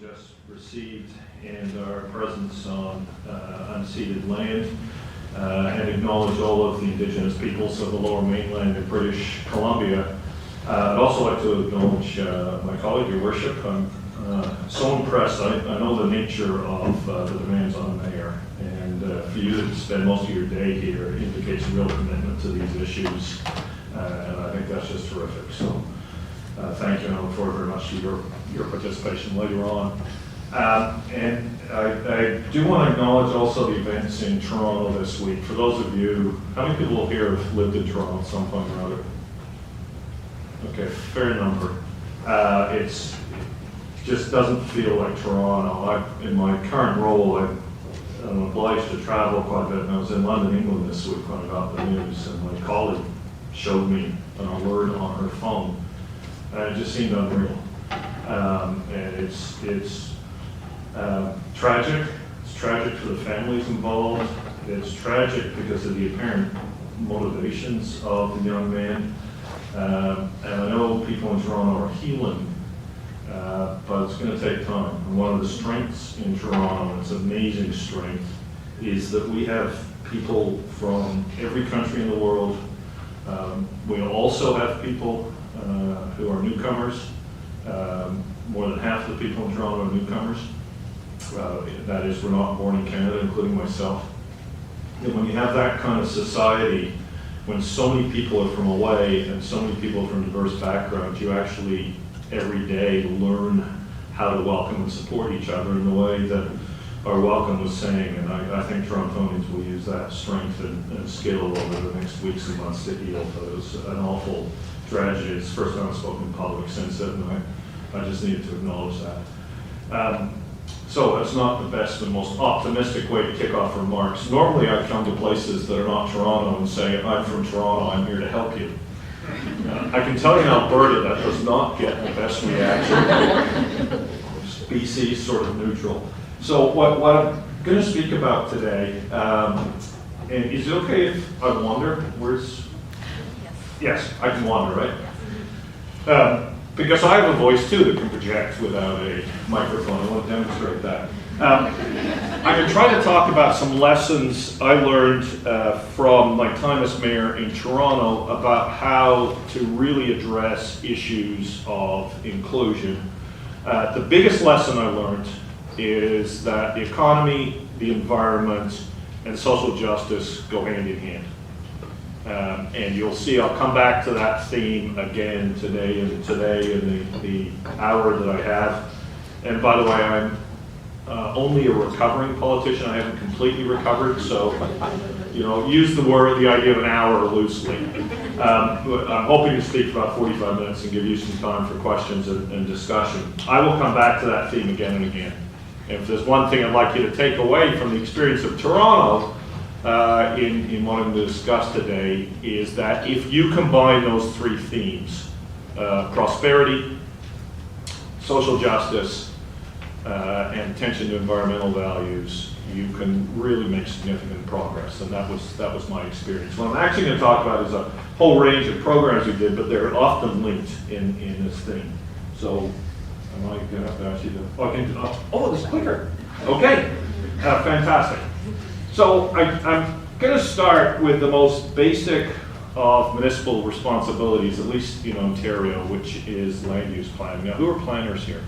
just received and our presence on unceded land, and acknowledge all of the Indigenous peoples of the Lower Mainland of British Columbia. I'd also like to acknowledge my colleague, Your Worship. I'm so impressed. I know the nature of the demands on the mayor, and for you to spend most of your day here indicates a real commitment to these issues, and I think that's just terrific. So thank you, and I look forward very much to your participation later on. And I do want to acknowledge also the events in Toronto this week. For those of you, how many people here have lived in Toronto at some point or other? Okay, fair number. It just doesn't feel like Toronto. In my current role, I'm obliged to travel quite a bit, and I was in London, England this week when I got the news, and my colleague showed me an alert on her phone, and it just seemed unreal. And it's tragic. It's tragic for the families involved. It's tragic because of the apparent motivations of the young man. And I know people in Toronto are healing, but it's going to take time. And one of the strengths in Toronto, and its amazing strength, is that we have people from every country in the world. We also have people who are newcomers. More than half the people in Toronto are newcomers. That is, we're not born in Canada, including myself. And when you have that kind of society, when so many people are from away and so many people from diverse backgrounds, you actually every day learn how to welcome and support each other in the way that our welcome was saying. And I think Torontonians will use that strength and skill over the next weeks and months to heal. But it was an awful tragedy. It's the first time I've spoken in public since it, and I just needed to acknowledge that. So it's not the best and most optimistic way to kick off remarks. Normally I come to places that are not Toronto and say, I'm from Toronto, I'm here to help you. I can tell you in Alberta that does not get the best reaction. BC is sort of neutral. So what I'm going to speak about today, and is it okay if I wander? Yes, I can wander, right? Because I have a voice too that can project without a microphone. I want to demonstrate that. I'm going to try to talk about some lessons I learned from my time as mayor in Toronto about how to really address issues of inclusion. The biggest lesson I learned is that the economy, the environment, and social justice go hand in hand. And you'll see I'll come back to that theme again today in the hour that I have. And by the way, I'm only a recovering politician. I haven't completely recovered, so use the idea of an hour loosely. I'm hoping to speak for about 45 minutes and give you some time for questions and discussion. I will come back to that theme again and again. And if there's one thing I'd like you to take away from the experience of Toronto, in wanting to discuss today, is that if you combine those three themes, prosperity, social justice, and attention to environmental values, you can really make significant progress. And that was my experience. What I'm actually going to talk about is a whole range of programs we did, but they're often linked in this theme. So am I going to have to ask you to, this clicker. Okay, fantastic. So I'm going to start with the most basic of municipal responsibilities, at least in Ontario, which is land use planning. Now, who are planners here?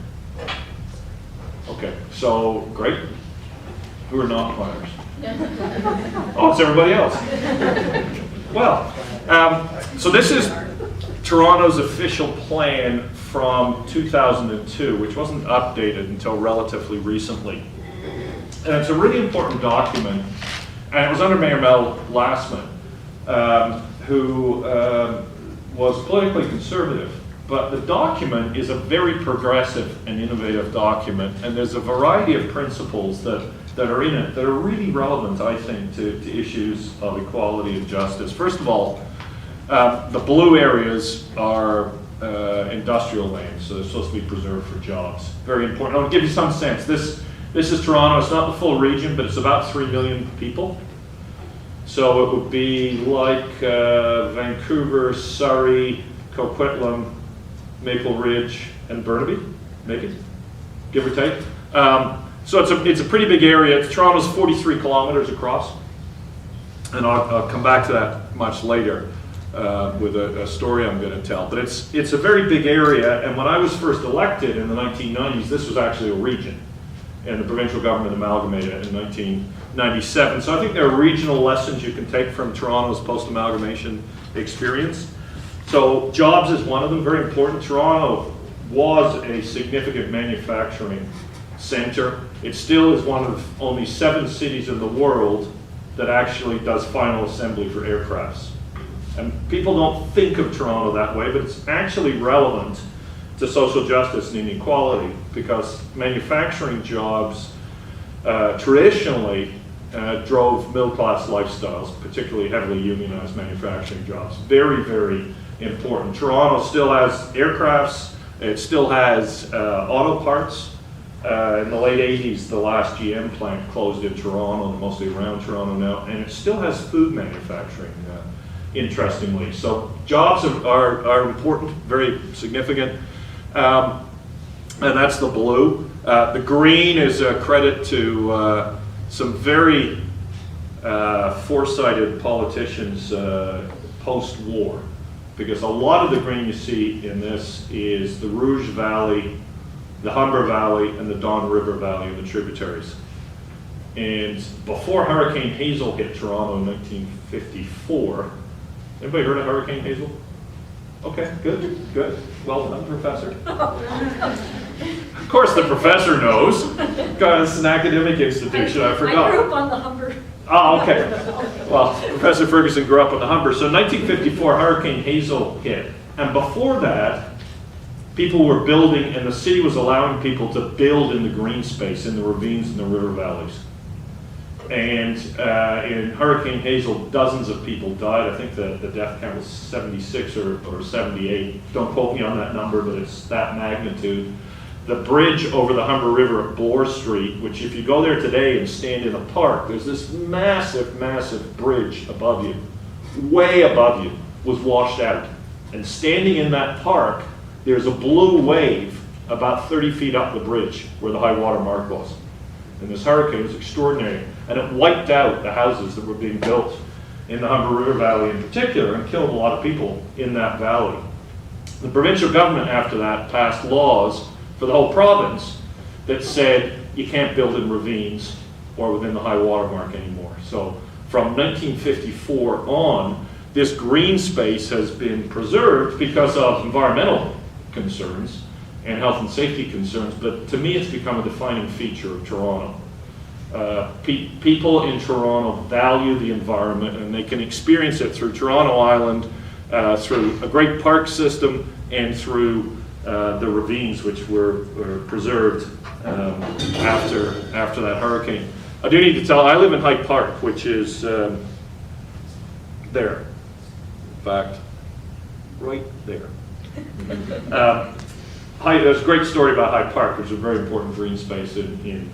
Okay, so great. Who are not planners? Oh, it's everybody else. Well, so this is Toronto's official plan from 2002, which wasn't updated until relatively recently. And it's a really important document, and it was under Mayor Mel Lastman, who was politically conservative. But the document is a very progressive and innovative document, and there's a variety of principles that are in it that are really relevant, I think, to issues of equality and justice. First of all, the blue areas are industrial lands, so they're supposed to be preserved for jobs. Very important. I'll give you some sense. This is Toronto. It's not the full region, but it's about 3 million people. So it would be like Vancouver, Surrey, Coquitlam, Maple Ridge, and Burnaby, maybe? give or take. So it's a pretty big area. Toronto's 43 kilometers across, and I'll come back to that much later with a story I'm going to tell. But it's a very big area, and when I was first elected in the 1990s, this was actually a region, and the provincial government amalgamated it in 1997. So I think there are regional lessons you can take from Toronto's post-amalgamation experience. So jobs is one of them, very important. Toronto was a significant manufacturing center. It still is one of only 7 cities in the world that actually does final assembly for aircrafts. And people don't think of Toronto that way, but it's actually relevant to social justice and inequality, because manufacturing jobs traditionally drove middle-class lifestyles, particularly heavily unionized manufacturing jobs. Very, very important. Toronto still has aircrafts, it still has auto parts. In the late 80s, the last GM plant closed in Toronto, mostly around Toronto now, and it still has food manufacturing, interestingly. So jobs are important, very significant. And that's the blue. The green is a credit to some very foresighted politicians post-war, because a lot of the green you see in this is the Rouge Valley, the Humber Valley, and the Don River Valley and the tributaries. And before Hurricane Hazel hit Toronto in 1954, anybody heard of Hurricane Hazel? Okay, good, good. Well done, Professor. Of course the professor knows, because it's an academic institution, I forgot. I grew up on the Humber. Oh, okay. Well, Professor Ferguson grew up on the Humber. So in 1954, Hurricane Hazel hit. And before that, people were building, and the city was allowing people to build in the green space, in the ravines and the river valleys. And in Hurricane Hazel, dozens of people died. I think the death count was 76 or 78. Don't quote me on that number, but it's that magnitude. The bridge over the Humber River at Bloor Street, which if you go there today and stand in a park, there's this massive, massive bridge above you, way above you, was washed out. And standing in that park, there's a blue wave about 30 feet up the bridge where the high water mark was. And this hurricane was extraordinary. And it wiped out the houses that were being built in the Humber River Valley in particular, and killed a lot of people in that valley. The provincial government after that passed laws for the whole province that said you can't build in ravines or within the high water mark anymore. So from 1954 on, this green space has been preserved because of environmental concerns and health and safety concerns, but to me it's become a defining feature of Toronto. People in Toronto value the environment, and they can experience it through Toronto Island, through a great park system, and through the ravines, which were preserved after that hurricane. I do need to tell, I live in Hyde Park, which is there. In fact, right there. There's a great story about Hyde Park, which is a very important green space in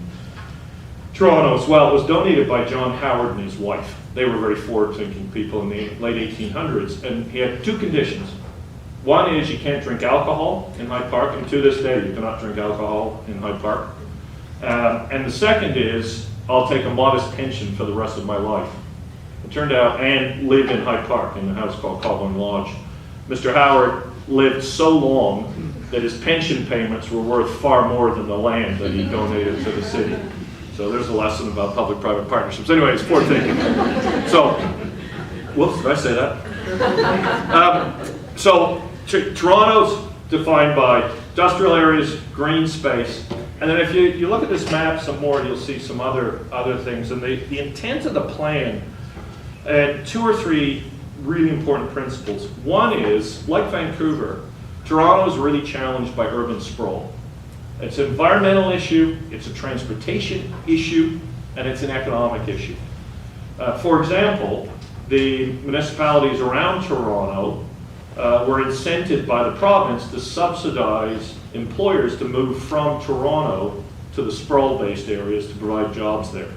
Toronto as well. It was donated by John Howard and his wife. They were very forward-thinking people in the late 1800s, and he had 2 conditions. One is you can't drink alcohol in Hyde Park, and to this day you cannot drink alcohol in Hyde Park. And the second is, I'll take a modest pension for the rest of my life. It turned out, and live in Hyde Park in a house called Cawthorn Lodge. Mr. Howard lived so long that his pension payments were worth far more than the land that he donated to the city. So there's a lesson about public-private partnerships. Anyway, it's forward thinking. So, whoops, did I say that? So Toronto's defined by industrial areas, green space, and then if you look at this map some more, you'll see some other things. And the intent of the plan, and 2 or 3 really important principles. One is, like Vancouver, Toronto is really challenged by urban sprawl. It's an environmental issue, it's a transportation issue, and it's an economic issue. For example, the municipalities around Toronto were incented by the province to subsidize employers to move from Toronto to the sprawl-based areas to provide jobs there.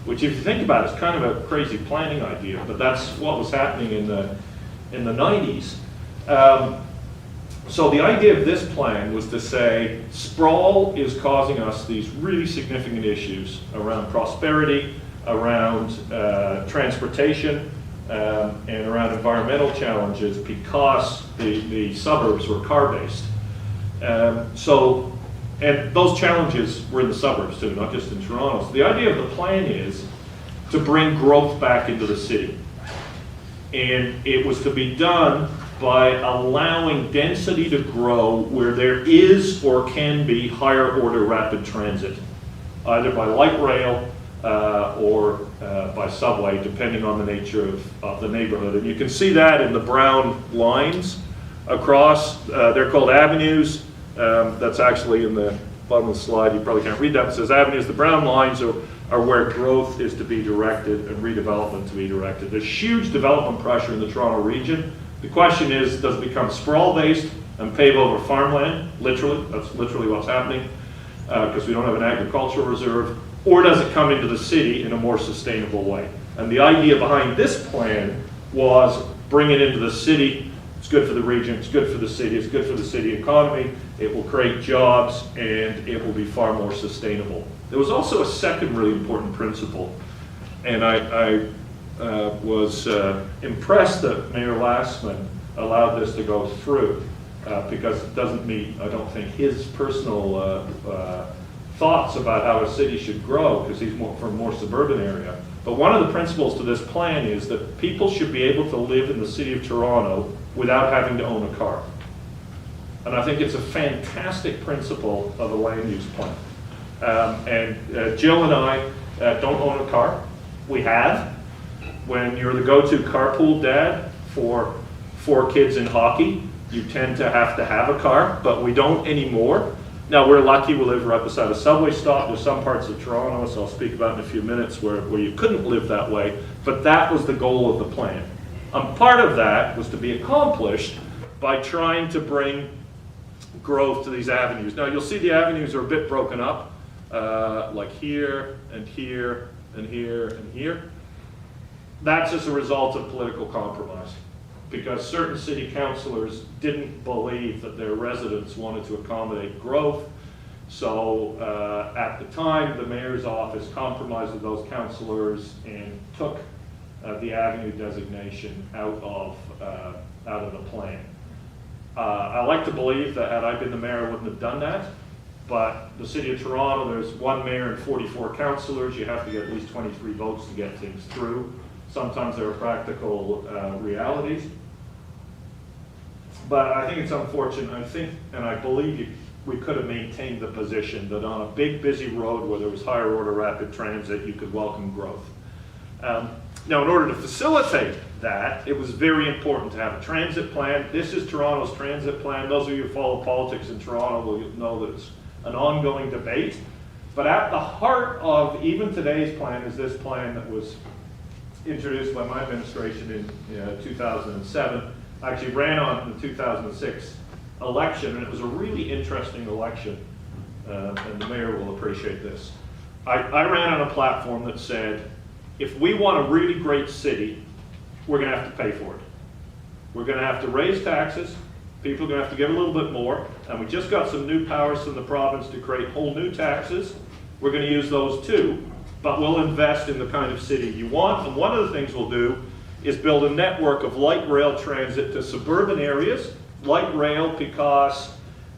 Which, if you think about it, is kind of a crazy planning idea, but that's what was happening in the 90s. So the idea of this plan was to say, sprawl is causing us these really significant issues around prosperity, around transportation, and around environmental challenges because the suburbs were car-based. And those challenges were in the suburbs too, not just in Toronto. So the idea of the plan is to bring growth back into the city. And it was to be done by allowing density to grow where there is or can be higher order rapid transit, either by light rail or by subway, depending on the nature of the neighborhood. And you can see that in the brown lines across. They're called avenues. That's actually in the bottom of the slide. You probably can't read that. It says avenues. The brown lines are where growth is to be directed and redevelopment to be directed. There's huge development pressure in the Toronto region. The question is, does it become sprawl-based and pave over farmland? Literally, that's literally what's happening, because we don't have an agricultural reserve. Or does it come into the city in a more sustainable way? And the idea behind this plan was bring it into the city. It's good for the region, it's good for the city, it's good for the city economy. It will create jobs, and it will be far more sustainable. There was also a second really important principle, and I was impressed that Mayor Lassman allowed this to go through because it doesn't meet, I don't think, his personal thoughts about how a city should grow, because he's from a more suburban area. But one of the principles to this plan is that people should be able to live in the city of Toronto without having to own a car. And I think it's a fantastic principle of a land use plan. Jill and I don't own a car. We have. When you're the go-to carpool dad for 4 kids in hockey, you tend to have a car, but we don't anymore. Now, we're lucky, we live right beside a subway stop. There's some parts of Toronto, so I'll speak about in a few minutes, where you couldn't live that way, but that was the goal of the plan. Part of that was to be accomplished by trying to bring growth to these avenues. Now, you'll see the avenues are a bit broken up, like here, and here, and here, and here. That's as a result of political compromise, because certain city councillors didn't believe that their residents wanted to accommodate growth. So at the time, the mayor's office compromised with those councillors and took the avenue designation out of the plan. I like to believe that had I been the mayor, I wouldn't have done that. But the city of Toronto, there's 1 mayor and 44 councillors. You have to get at least 23 votes to get things through. Sometimes there are practical realities. But I think it's unfortunate. I think, and I believe we could have maintained the position that on a big, busy road where there was higher order rapid transit, you could welcome growth. Now, in order to facilitate that, it was very important to have a transit plan. This is Toronto's transit plan. Those of you who follow politics in Toronto will know that it's an ongoing debate. But at the heart of even today's plan is this plan that was introduced by my administration in 2007. I actually ran on the 2006 election, and it was a really interesting election, and the mayor will appreciate this. I ran on a platform that said, if we want a really great city, we're going to have to pay for it. We're going to have to raise taxes, people are going to have to give a little bit more, and we just got some new powers from the province to create whole new taxes. We're going to use those too, but we'll invest in the kind of city you want. And one of the things we'll do is build a network of light rail transit to suburban areas. Light rail because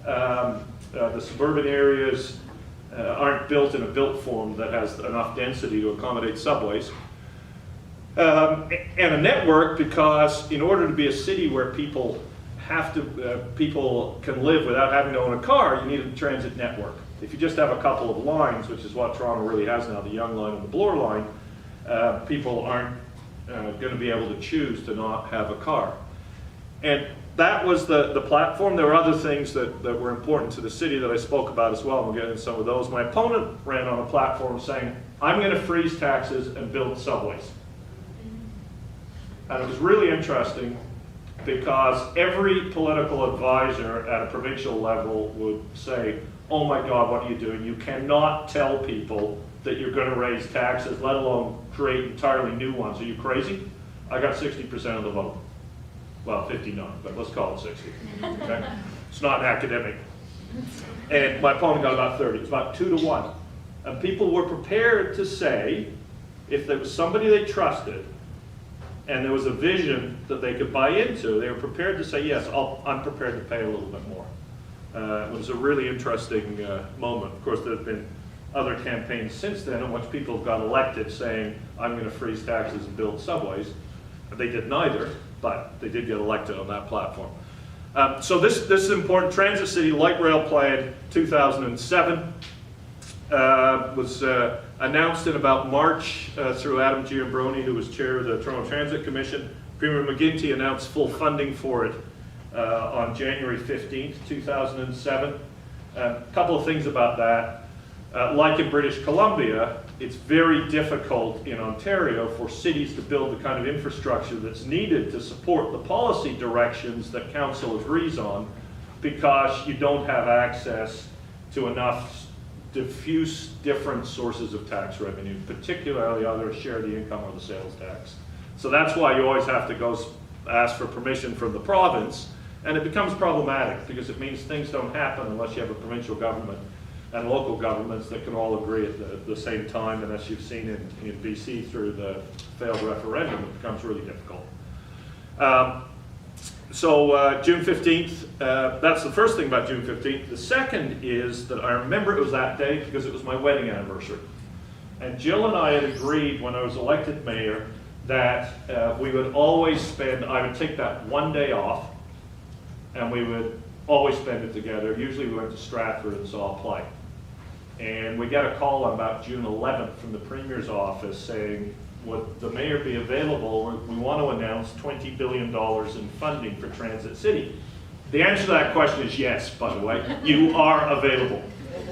the suburban areas aren't built in a built form that has enough density to accommodate subways. And a network because in order to be a city where people can live without having to own a car, you need a transit network. If you just have a couple of lines, which is what Toronto really has now, the Young Line and the Bloor Line, people aren't going to be able to choose to not have a car. And that was the platform. There were other things that were important to the city that I spoke about as well, and we'll get into some of those. My opponent ran on a platform saying, I'm going to freeze taxes and build subways. And it was really interesting because every political advisor at a provincial level would say, oh my God, what are you doing? You cannot tell people that you're going to raise taxes, let alone create entirely new ones. Are you crazy? I got 60% of the vote. Well, 59, but let's call it 60. Okay? It's not an academic. And my opponent got about 30. It's about 2 to 1. And people were prepared to say, if there was somebody they trusted, and there was a vision that they could buy into, they were prepared to say, yes, I'm prepared to pay a little bit more. It was a really interesting moment. Of course, there have been other campaigns since then in which people got elected saying, I'm going to freeze taxes and build subways. They did neither, but they did get elected on that platform. So this is important. Transit City Light Rail Plan 2007 was announced in about March through Adam Giambroni, who was chair of the Toronto Transit Commission. Premier McGuinty announced full funding for it on January 15th, 2007. A couple of things about that. Like in British Columbia, it's very difficult in Ontario for cities to build the kind of infrastructure that's needed to support the policy directions that council agrees on, because you don't have access to enough diffuse different sources of tax revenue, particularly either a share of the income or the sales tax. So that's why you always have to go ask for permission from the province, and it becomes problematic because it means things don't happen unless you have a provincial government and local governments that can all agree at the same time, and as you've seen in BC through the failed referendum, it becomes really difficult. So June 15th, that's the first thing about June 15th. The second is that I remember it was that day because it was my wedding anniversary. And Jill and I had agreed when I was elected mayor that we would always spend, I would take that one day off, and we would always spend it together. Usually we went to Stratford and saw a play. And we got a call on about June 11th from the Premier's office saying, would the mayor be available? We want to announce $20 billion in funding for Transit City. The answer to that question is yes, by the way. You are available.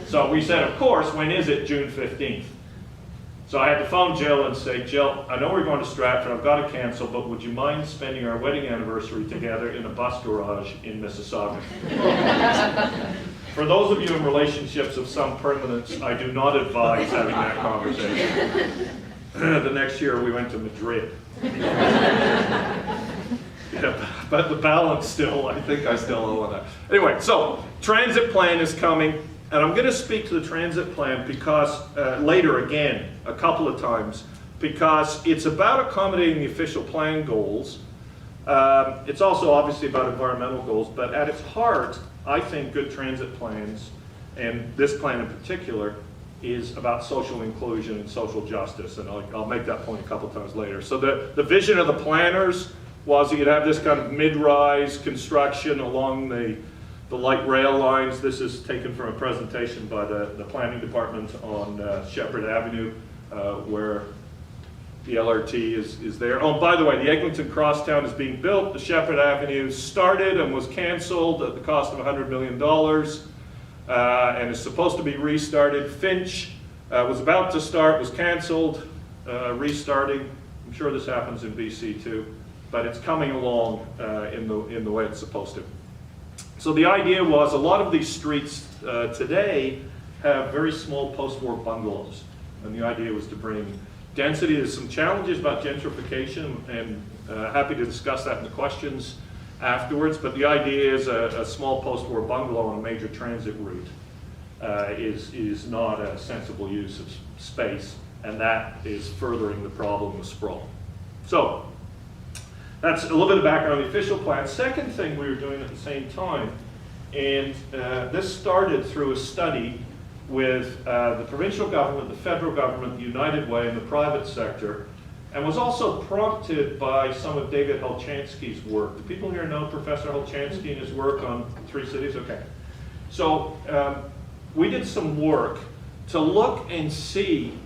So we said, of course, when is it? June 15th. So I had to phone Jill and say, Jill, I know we're going to Stratford, I've got to cancel, but would you mind spending our wedding anniversary together in a bus garage in Mississauga? For those of you in relationships of some permanence, I do not advise having that conversation. The next year we went to Madrid. Yeah, but the balance still, I think I still owe on that. Anyway, so transit plan is coming, and I'm going to speak to the transit plan because later again, a couple of times, because it's about accommodating the official plan goals. It's also obviously about environmental goals, but at its heart, I think good transit plans, and this plan in particular, is about social inclusion and social justice, and I'll make that point a couple times later. So the vision of the planners was that you'd have this kind of mid-rise construction along the light rail lines. This is taken from a presentation by the planning department on Shepherd Avenue, where the LRT is there. Oh, by the way, the Eglinton Crosstown is being built. The Shepherd Avenue started and was canceled at the cost of $100 million. And is supposed to be restarted. Finch was about to start, was canceled, restarting. I'm sure this happens in BC too, but it's coming along in the way it's supposed to. So the idea was a lot of these streets today have very small post-war bungalows, and the idea was to bring density. There's some challenges about gentrification, and happy to discuss that in the questions afterwards, but the idea is a small post-war bungalow on a major transit route is not a sensible use of space, and that is furthering the problem of sprawl. So that's a little bit of background on the official plan. Second thing we were doing at the same time, and this started through a study with the provincial government, the federal government, the United Way, and the private sector, and was also prompted by some of David Hulchansky's work. Do people here know Professor Hulchansky and his work on Three Cities? Okay. So we did some work to look and see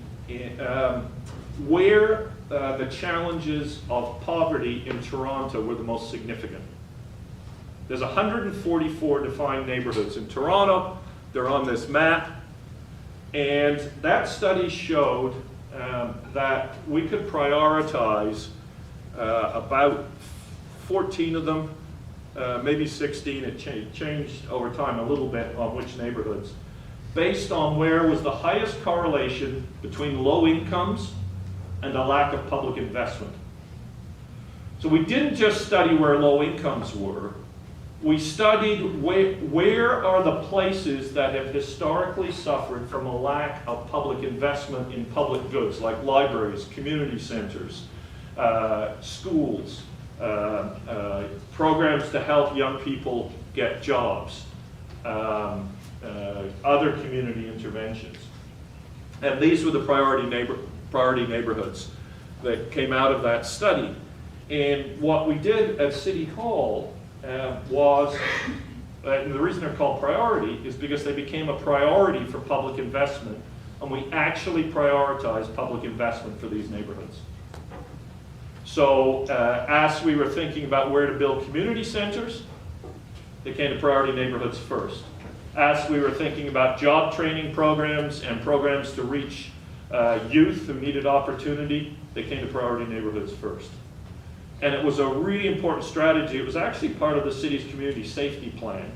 where the challenges of poverty in Toronto were the most significant. There's 144 defined neighborhoods in Toronto. They're on this map. And that study showed that we could prioritize about 14 of them, maybe 16. It changed over time a little bit on which neighborhoods, based on where was the highest correlation between low incomes and a lack of public investment. So we didn't just study where low incomes were, we studied where are the places that have historically suffered from a lack of public investment in public goods, like libraries, community centers, schools, programs to help young people get jobs, other community interventions. And these were the priority neighborhoods that came out of that study. And what we did at City Hall was, and the reason they're called priority is because they became a priority for public investment, and we actually prioritized public investment for these neighborhoods. So as we were thinking about where to build community centers, they came to priority neighborhoods first. As we were thinking about job training programs and programs to reach youth who needed opportunity, they came to priority neighborhoods first. And it was a really important strategy. It was actually part of the city's community safety plan.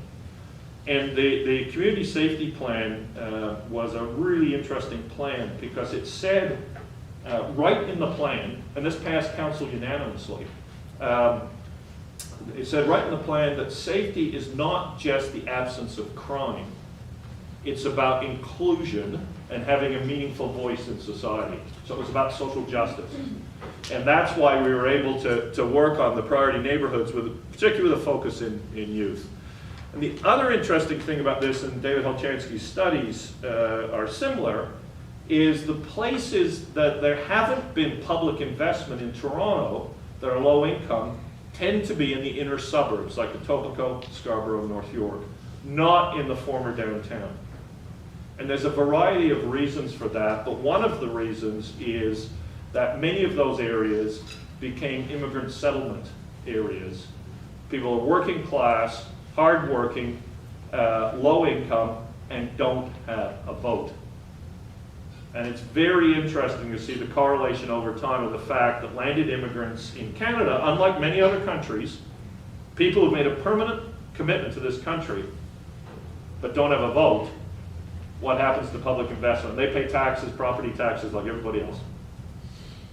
And the community safety plan was a really interesting plan because it said right in the plan, and this passed council unanimously, it said right in the plan that safety is not just the absence of crime. It's about inclusion and having a meaningful voice in society. So it was about social justice. And that's why we were able to work on the priority neighborhoods, particularly with a focus in youth. And the other interesting thing about this, and David Helchansky's studies are similar, is the places that there haven't been public investment in Toronto that are low income tend to be in the inner suburbs, like Etobicoke, Scarborough, North York, not in the former downtown. And there's a variety of reasons for that, but one of the reasons is that many of those areas became immigrant settlement areas. People are working class, hardworking, low income, and don't have a vote. And it's very interesting to see the correlation over time of the fact that landed immigrants in Canada, unlike many other countries, people who've made a permanent commitment to this country, but don't have a vote, what happens to public investment? They pay taxes, property taxes, like everybody else.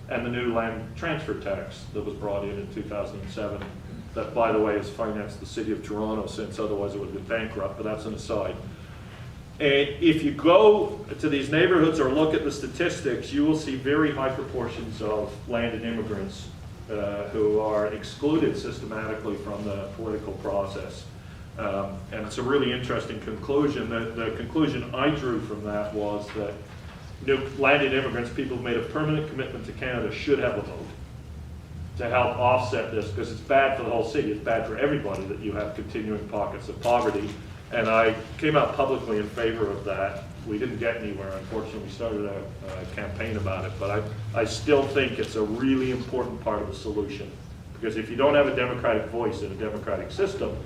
And the new land transfer tax that was brought in 2007, that, by the way, has financed the City of Toronto since, otherwise it would have been bankrupt, but that's an aside. And if you go to these neighborhoods or look at the statistics, you will see very high proportions of landed immigrants who are excluded systematically from the political process. And it's a really interesting conclusion. The conclusion I drew from that was that landed immigrants, people who've made a permanent commitment to Canada, should have a vote to help offset this, because it's bad for the whole city. It's bad for everybody that you have continuing pockets of poverty. And I came out publicly in favor of that. We didn't get anywhere, unfortunately. We started a campaign about it, but I still think it's a really important part of the solution. Because if you don't have a democratic voice in a democratic system,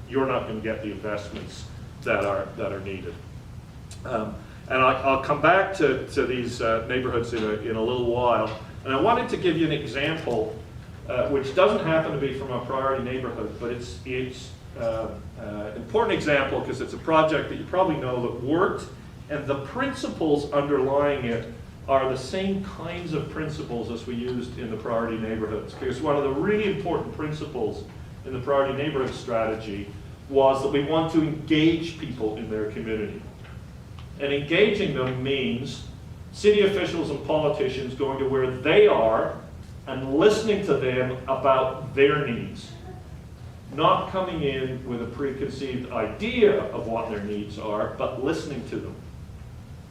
you're not going to get the investments that are needed. And I'll come back to these neighborhoods in a little while. And I wanted to give you an example, which doesn't happen to be from a priority neighborhood, but it's an important example because it's a project that you probably know that worked, and the principles underlying it are the same kinds of principles as we used in the priority neighborhoods. Because one of the really important principles in the priority neighborhood strategy was that we want to engage people in their community. And engaging them means city officials and politicians going to where they are and listening to them about their needs. Not coming in with a preconceived idea of what their needs are, but listening to them.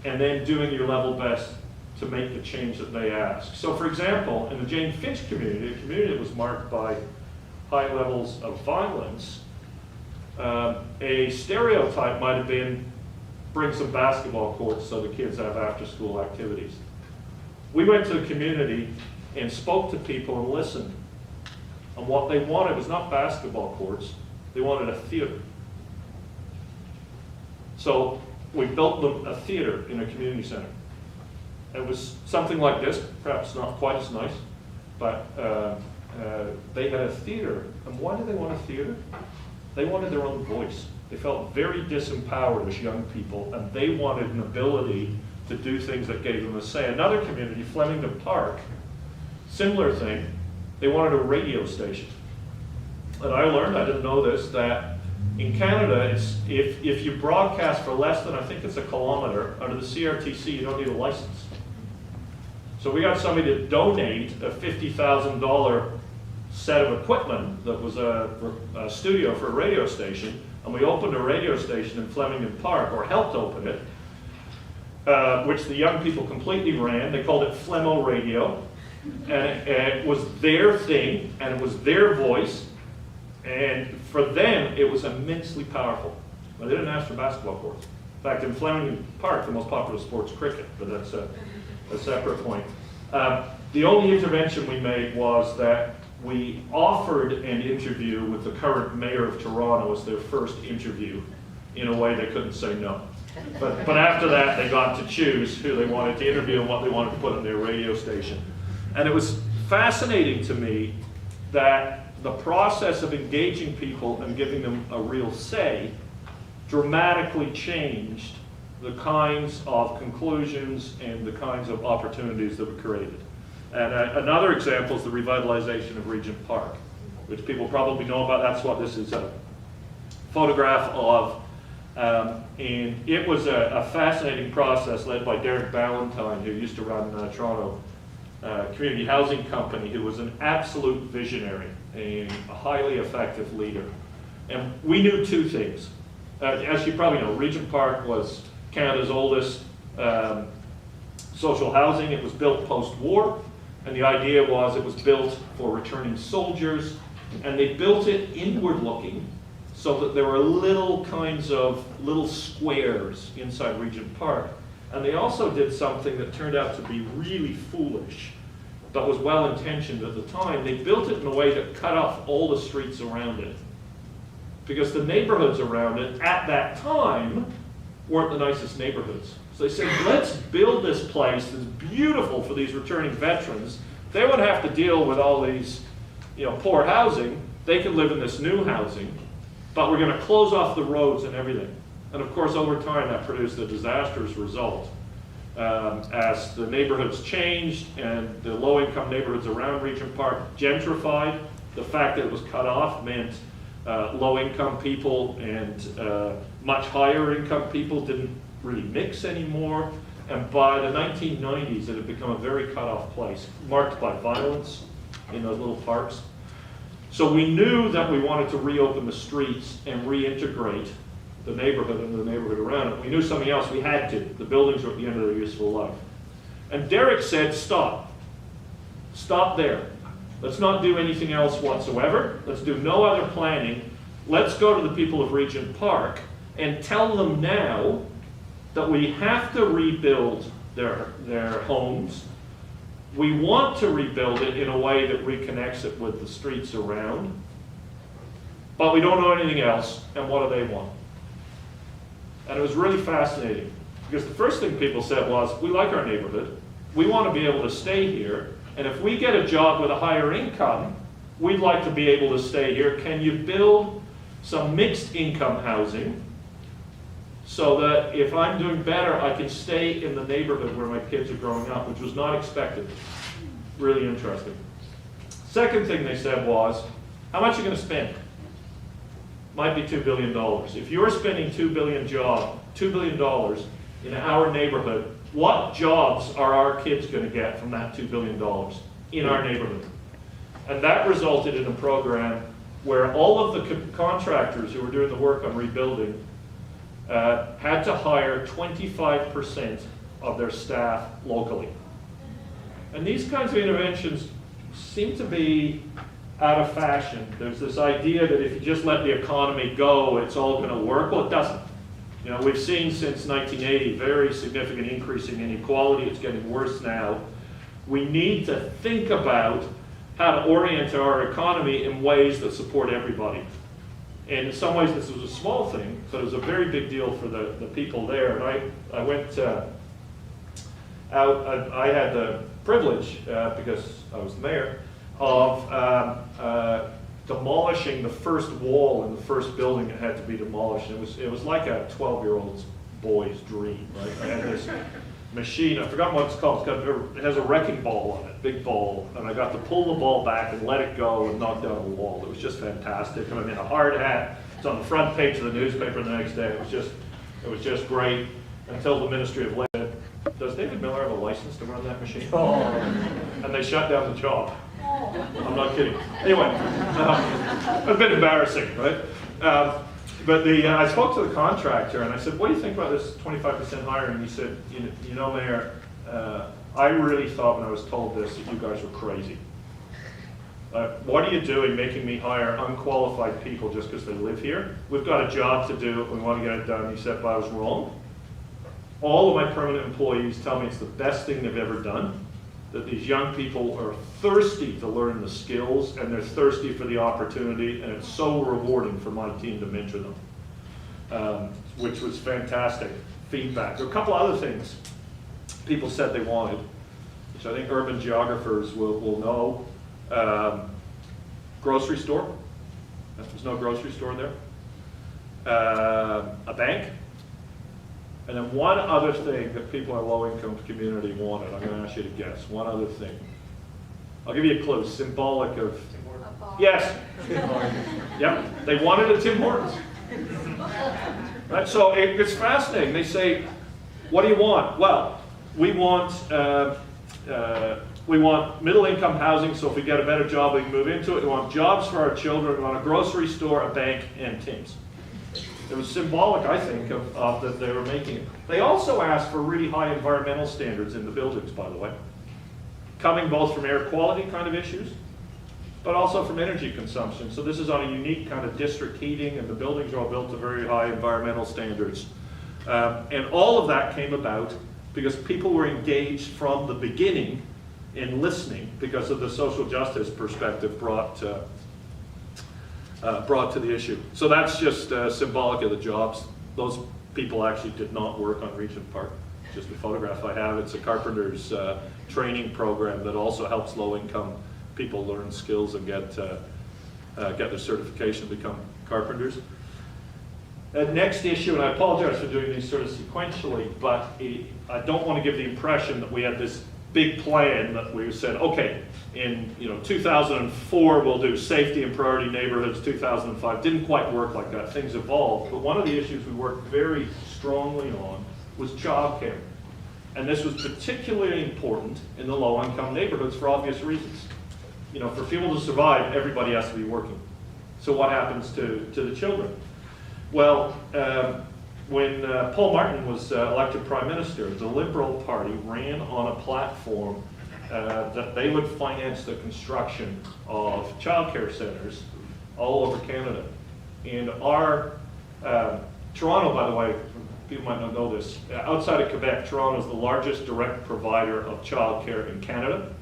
And then doing your level best to make the change that they ask. So for example, in the Jane Finch community, a community that was marked by high levels of violence, a stereotype might have been bring some basketball courts so the kids have after-school activities. We went to the community and spoke to people and listened. And what they wanted was not basketball courts, they wanted a theater. So we built them a theater in a community center. It was something like this, perhaps not quite as nice, but they had a theater. And why did they want a theater? They wanted their own voice. They felt very disempowered as young people, and they wanted an ability to do things that gave them a say. Another community, Flemington Park, similar thing, they wanted a radio station. And I learned, I didn't know this, that In Canada, it's, if you broadcast for less than, I think it's a kilometer, under the CRTC, you don't need a license. So we got somebody to donate a $50,000 set of equipment that was a studio for a radio station, and we opened a radio station in Flemington Park, or helped open it, which the young people completely ran. They called it Flemo Radio, and it was their thing, and it was their voice, and for them, it was immensely powerful. Well, they didn't ask for basketball courts. In fact, in Flemington Park, the most popular sport's cricket, but that's a separate point. The only intervention we made was that we offered an interview with the current mayor of Toronto as their first interview in a way they couldn't say no. But after that, they got to choose who they wanted to interview and what they wanted to put on their radio station. And it was fascinating to me that the process of engaging people and giving them a real say dramatically changed the kinds of conclusions and the kinds of opportunities that were created. And another example is the revitalization of Regent Park, which people probably know about. That's what this is a photograph of. And it was a fascinating process led by Derek Ballantyne, who used to run Toronto Community Housing Company, who was an absolute visionary and a highly effective leader. And we knew two things. As you probably know, Regent Park was Canada's oldest social housing. It was built post-war, and the idea was it was built for returning soldiers, and they built it inward-looking so that there were little kinds of little squares inside Regent Park. And they also did something that turned out to be really foolish, but was well-intentioned at the time. They built it in a way that cut off all the streets around it, because the neighborhoods around it at that time weren't the nicest neighborhoods. So they said, let's build this place that's beautiful for these returning veterans. They would have to deal with all these, poor housing. They could live in this new housing, but we're going to close off the roads and everything. And of course, over time, that produced a disastrous result. As the neighborhoods changed and the low-income neighborhoods around Regent Park gentrified, the fact that it was cut off meant low-income people and much higher-income people didn't really mix anymore. And by the 1990s, it had become a very cut-off place, marked by violence in those little parks. So we knew that we wanted to reopen the streets and reintegrate the neighborhood and the neighborhood around it. We knew something else, we had to. The buildings were at the end of their useful life. And Derek said, stop. Stop there. Let's not do anything else whatsoever. Let's do no other planning. Let's go to the people of Regent Park and tell them now that we have to rebuild their homes. We want to rebuild it in a way that reconnects it with the streets around, but we don't know anything else, and what do they want? And it was really fascinating, because the first thing people said was, we like our neighborhood, we want to be able to stay here, and if we get a job with a higher income, we'd like to be able to stay here. Can you build some mixed income housing so that if I'm doing better, I can stay in the neighborhood where my kids are growing up, which was not expected. Really interesting. Second thing they said was, how much are you going to spend? Might be $2 billion. If you're spending $2 billion in our neighborhood, what jobs are our kids going to get from that $2 billion in our neighborhood? And that resulted in a program where all of the contractors who were doing the work on rebuilding had to hire 25% of their staff locally. And these kinds of interventions seem to be out of fashion. There's this idea that if you just let the economy go, it's all going to work. Well, it doesn't. We've seen since 1980 very significant increase in inequality. It's getting worse now. We need to think about how to orient our economy in ways that support everybody. And in some ways, this was a small thing, but it was a very big deal for the people there. And I went out, I had the privilege, because I was the mayor, of demolishing the first wall in the first building that had to be demolished. It was like a 12-year-old boy's dream, right? I had this machine, I forgot what it's called, it has a wrecking ball on it, big ball, and I got to pull the ball back and let it go and knock down the wall. It was just fantastic. And I made a hard hat, It's on the front page of the newspaper the next day. It was just great until the Ministry of Labor said, does David Miller have a license to run that machine? Oh. And they shut down the job. I'm not kidding. Anyway, a bit embarrassing, right? But I spoke to the contractor and I said, what do you think about this 25% higher? And he said, you know, Mayor, I really thought when I was told this that you guys were crazy. What are you doing making me hire unqualified people just because they live here? We've got a job to do, we want to get it done. He said, but I was wrong. All of my permanent employees tell me it's the best thing they've ever done, that these young people are thirsty to learn the skills and they're thirsty for the opportunity, and it's so rewarding for my team to mentor them, which was fantastic feedback. There are a couple other things people said they wanted, which I think urban geographers will know. Grocery store. There's no grocery store there. A bank. And then one other thing that people in a low-income community wanted. I'm going to ask you to guess. One other thing. I'll give you a clue. Symbolic of... Yes. Yep. They wanted a Tim Hortons. Right? So it's fascinating. They say, what do you want? Well, we want middle-income housing, so if we get a better job, we can move into it. We want jobs for our children. We want a grocery store, a bank, and Tim's. It was symbolic, I think, of that they were making it. They also asked for really high environmental standards in the buildings, by the way, coming both from air quality kind of issues, but also from energy consumption. So this is on a unique kind of district heating, and the buildings are all built to very high environmental standards. And all of that came about because people were engaged from the beginning in listening because of the social justice perspective brought to the issue. So that's just symbolic of the jobs. Those people actually did not work on Regent Park. Just a photograph I have. It's a carpenter's training program that also helps low-income people learn skills and get their certification to become carpenters. Next issue, and I apologize for doing these sort of sequentially, but I don't want to give the impression that we had this big plan that we said, okay, in 2004 we'll do safety and priority neighborhoods. 2005 didn't quite work like that. Things evolved, but one of the issues we worked very strongly on was childcare, and this was particularly important in the low-income neighborhoods for obvious reasons. For people to survive, everybody has to be working. So what happens to the children? Well, when Paul Martin was elected Prime Minister, the Liberal Party ran on a platform that they would finance the construction of childcare centres all over Canada. And our, Toronto, by the way, people might not know this, outside of Quebec, Toronto is the largest direct provider of childcare in Canada,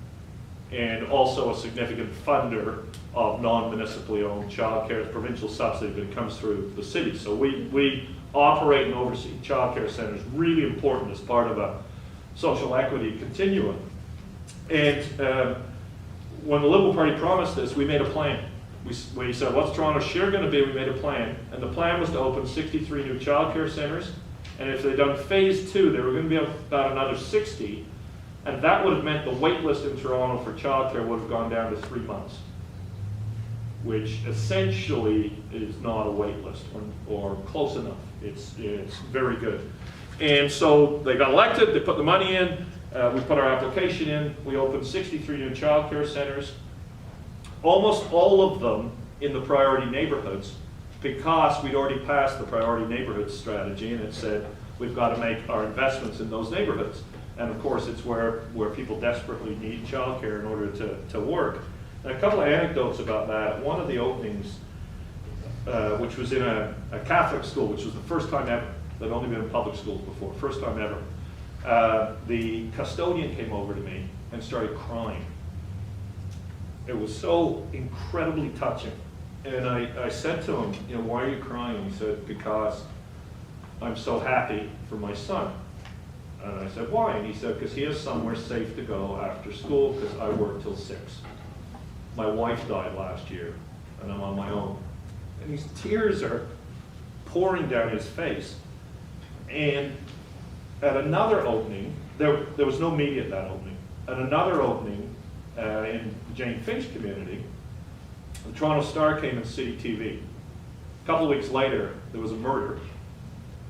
and also a significant funder of non-municipally owned childcare. It's provincial subsidy, but it comes through the city. So we operate and oversee childcare centres, really important as part of a social equity continuum. And when the Liberal Party promised this, we made a plan. We said, what's Toronto's share going to be? We made a plan. And the plan was to open 63 new childcare centres. And if they'd done phase 2, there were going to be about another 60. And that would have meant the wait list in Toronto for childcare would have gone down to 3 months, which essentially is not a wait list or close enough. It's very good. And so they got elected, they put the money in, we put our application in, we opened 63 new childcare centres, almost all of them in the priority neighbourhoods, because we'd already passed the priority neighbourhoods strategy, and it said we've got to make our investments in those neighbourhoods. And of course it's where people desperately need childcare in order to work. And a couple of anecdotes about that. One of the openings, which was in a Catholic school, which was the first time ever, they'd only been in public schools before, first time ever. The custodian came over to me and started crying. It was so incredibly touching. And I said to him, why are you crying? He said, because I'm so happy for my son. And I said, why? And he said, because he has somewhere safe to go after school, because I work till 6. My wife died last year, and I'm on my own. And these tears are pouring down his face. And at another opening, there was no media at that opening. At another opening in the Jane Finch community, the Toronto Star came in City TV. A couple of weeks later, there was a murder,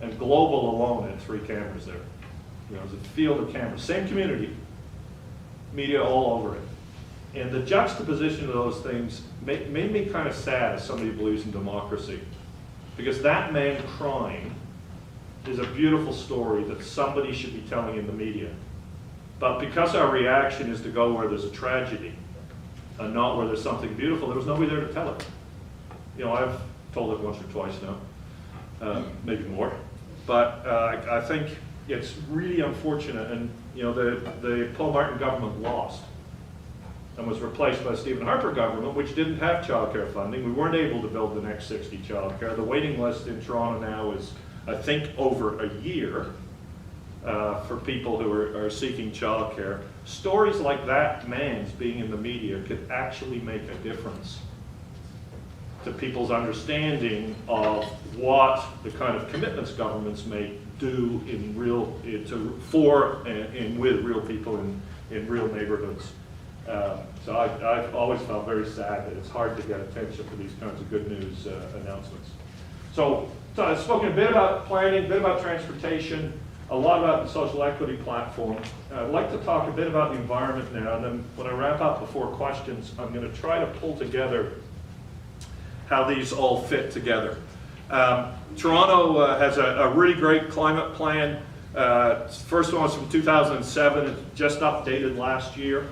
and Global alone had 3 cameras there. You know, it was a field of cameras. Same community, media all over it. And the juxtaposition of those things made me kind of sad as somebody who believes in democracy. Because that man crying is a beautiful story that somebody should be telling in the media. But because our reaction is to go where there's a tragedy and not where there's something beautiful, there was nobody there to tell it. You know, I've told it once or twice now, maybe more. But I think it's really unfortunate. And, you know, the Paul Martin government lost and was replaced by the Stephen Harper government, which didn't have childcare funding. We weren't able to build the next 60 childcare. The waiting list in Toronto now is, I think, over a year for people who are seeking childcare. Stories like that man's being in the media could actually make a difference to people's understanding of what the kind of commitments governments may do in real, for and with real people in real neighborhoods. So I've always felt very sad that it's hard to get attention for these kinds of good news announcements. So I've spoken a bit about planning, a bit about transportation, a lot about the social equity platform. I'd like to talk a bit about the environment now, and then when I wrap up before questions, I'm going to try to pull together how these all fit together. Toronto has a really great climate plan. First one was from 2007, it's just updated last year.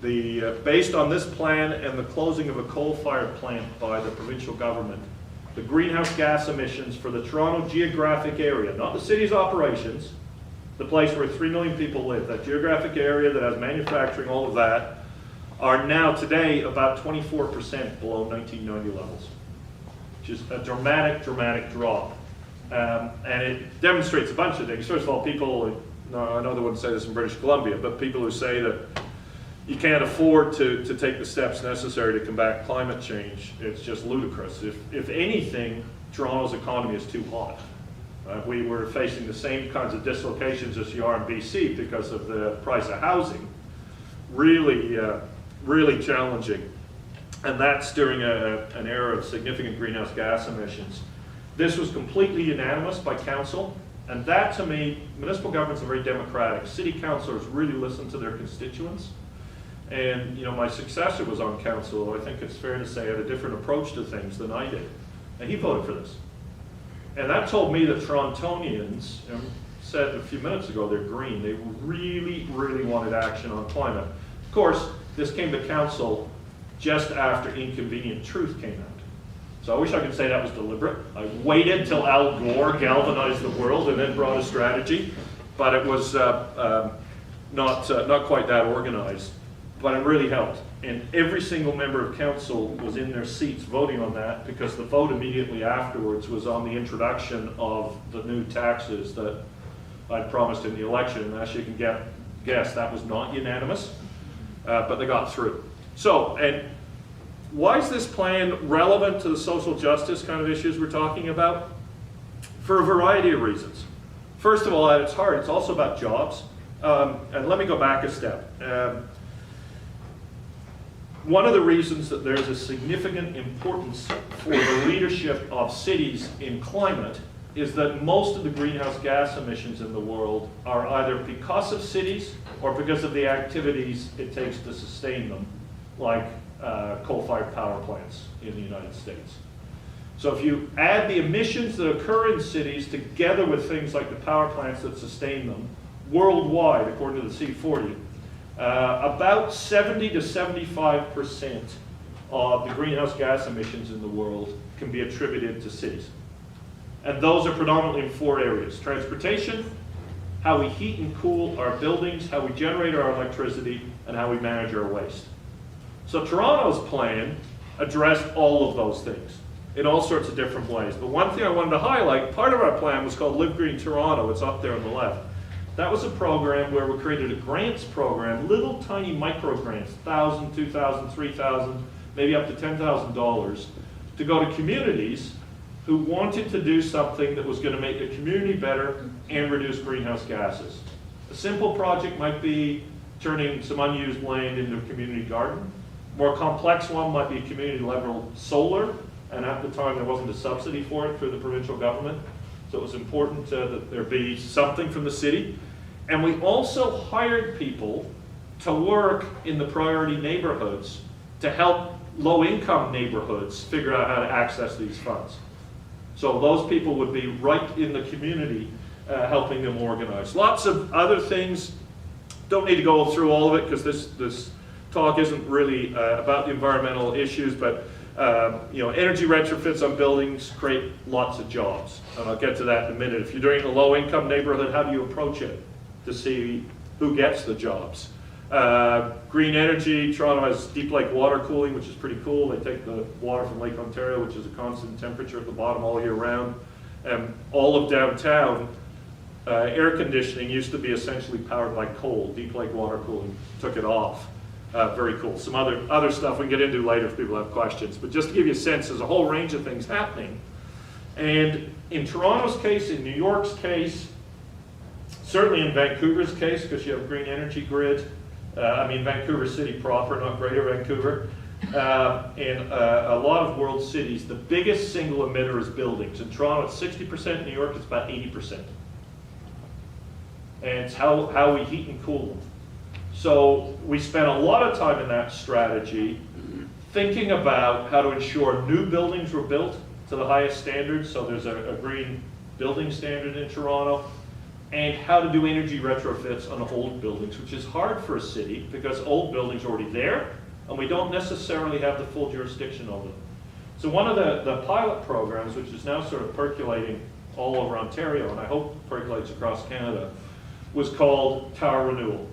Based on this plan and the closing of a coal-fired plant by the provincial government, the greenhouse gas emissions for the Toronto geographic area, not the city's operations, the place where 3 million people live, that geographic area that has manufacturing, all of that, are now today about 24% below 1990 levels, which is a dramatic, dramatic drop. And it demonstrates a bunch of things. First of all, people, no, I know they wouldn't say this in British Columbia, but people who say that you can't afford to take the steps necessary to combat climate change, it's just ludicrous. If anything, Toronto's economy is too hot. We were facing the same kinds of dislocations as you are in BC because of the price of housing. Really, really challenging. And that's during an era of significant greenhouse gas emissions. This was completely unanimous by council. And that, to me, municipal governments are very democratic. City councilors really listen to their constituents. And, you know, my successor was on council, I think it's fair to say, had a different approach to things than I did. And he voted for this. And that told me that Torontonians, said a few minutes ago, they're green. They really, really wanted action on climate. Of course, this came to council just after Inconvenient Truth came out. So I wish I could say that was deliberate. I waited till Al Gore galvanized the world and then brought a strategy, but it was not quite that organized. But it really helped. And every single member of council was in their seats voting on that, because the vote immediately afterwards was on the introduction of the new taxes that I promised in the election. And as you can guess, that was not unanimous, but they got through. So, and why is this plan relevant to the social justice kind of issues we're talking about? For a variety of reasons. First of all, at its heart, it's also about jobs. And let me go back a step. One of the reasons that there's a significant importance for the leadership of cities in climate is that most of the greenhouse gas emissions in the world are either because of cities or because of the activities it takes to sustain them, like coal-fired power plants in the United States. So if you add the emissions that occur in cities together with things like the power plants that sustain them, worldwide, according to the C40, about 70 to 75% of the greenhouse gas emissions in the world can be attributed to cities. And those are predominantly in 4 areas: transportation, how we heat and cool our buildings, how we generate our electricity, and how we manage our waste. So Toronto's plan addressed all of those things in all sorts of different ways. But one thing I wanted to highlight, part of our plan was called Lib Green Toronto. It's up there on the left. That was a program where we created a grants program, little tiny micro grants, $1,000, $2,000, $3,000, maybe up to $10,000, to go to communities who wanted to do something that was going to make the community better and reduce greenhouse gases. A simple project might be turning some unused land into a community garden. More complex one might be community level solar and at the time there wasn't a subsidy for it through the provincial government. So it was important that there be something from the city. And we also hired people to work in the priority neighborhoods to help low-income neighborhoods figure out how to access these funds. So those people would be right in the community helping them organize. Lots of other things. Don't need to go through all of it because this talk isn't really about the environmental issues, but energy retrofits on buildings create lots of jobs. And I'll get to that in a minute. If you're doing a low-income neighborhood, how do you approach it to see who gets the jobs? Green energy, Toronto has deep lake water cooling, which is pretty cool. They take the water from Lake Ontario, which is a constant temperature at the bottom all year round. And all of downtown, air conditioning used to be essentially powered by coal. Deep lake water cooling took it off. Very cool. Some other stuff we can get into later if people have questions. But just to give you a sense, there's a whole range of things happening. And in Toronto's case, in New York's case, certainly in Vancouver's case, because you have green energy grid, Vancouver City proper, not Greater Vancouver. In a lot of world cities, the biggest single emitter is buildings. In Toronto, it's 60%. In New York, it's about 80%. And it's how we heat and cool them. So we spent a lot of time in that strategy thinking about how to ensure new buildings were built to the highest standards. So there's a green building standard in Toronto. And how to do energy retrofits on old buildings, which is hard for a city because old buildings are already there and we don't necessarily have the full jurisdiction over them. So one of the pilot programs, which is now sort of percolating all over Ontario, and I hope percolates across Canada, was called Tower Renewal.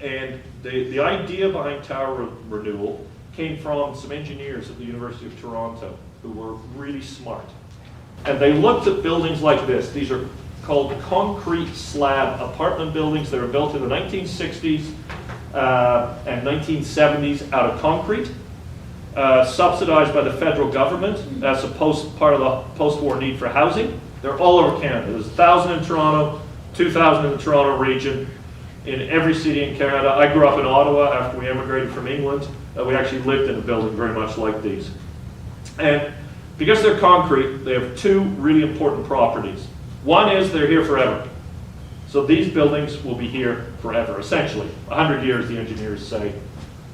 And the idea behind Tower Renewal came from some engineers at the University of Toronto who were really smart. And they looked at buildings like this. These are called concrete slab apartment buildings that were built in the 1960s and 1970s out of concrete, subsidized by the federal government as a part of the post-war need for housing. They're all over Canada. There's 1,000 in Toronto, 2,000 in the Toronto region, in every city in Canada. I grew up in Ottawa after we emigrated from England. We actually lived in a building very much like these. And because they're concrete, they have two really important properties. One is they're here forever. So these buildings will be here forever, essentially. 100 years, the engineers say,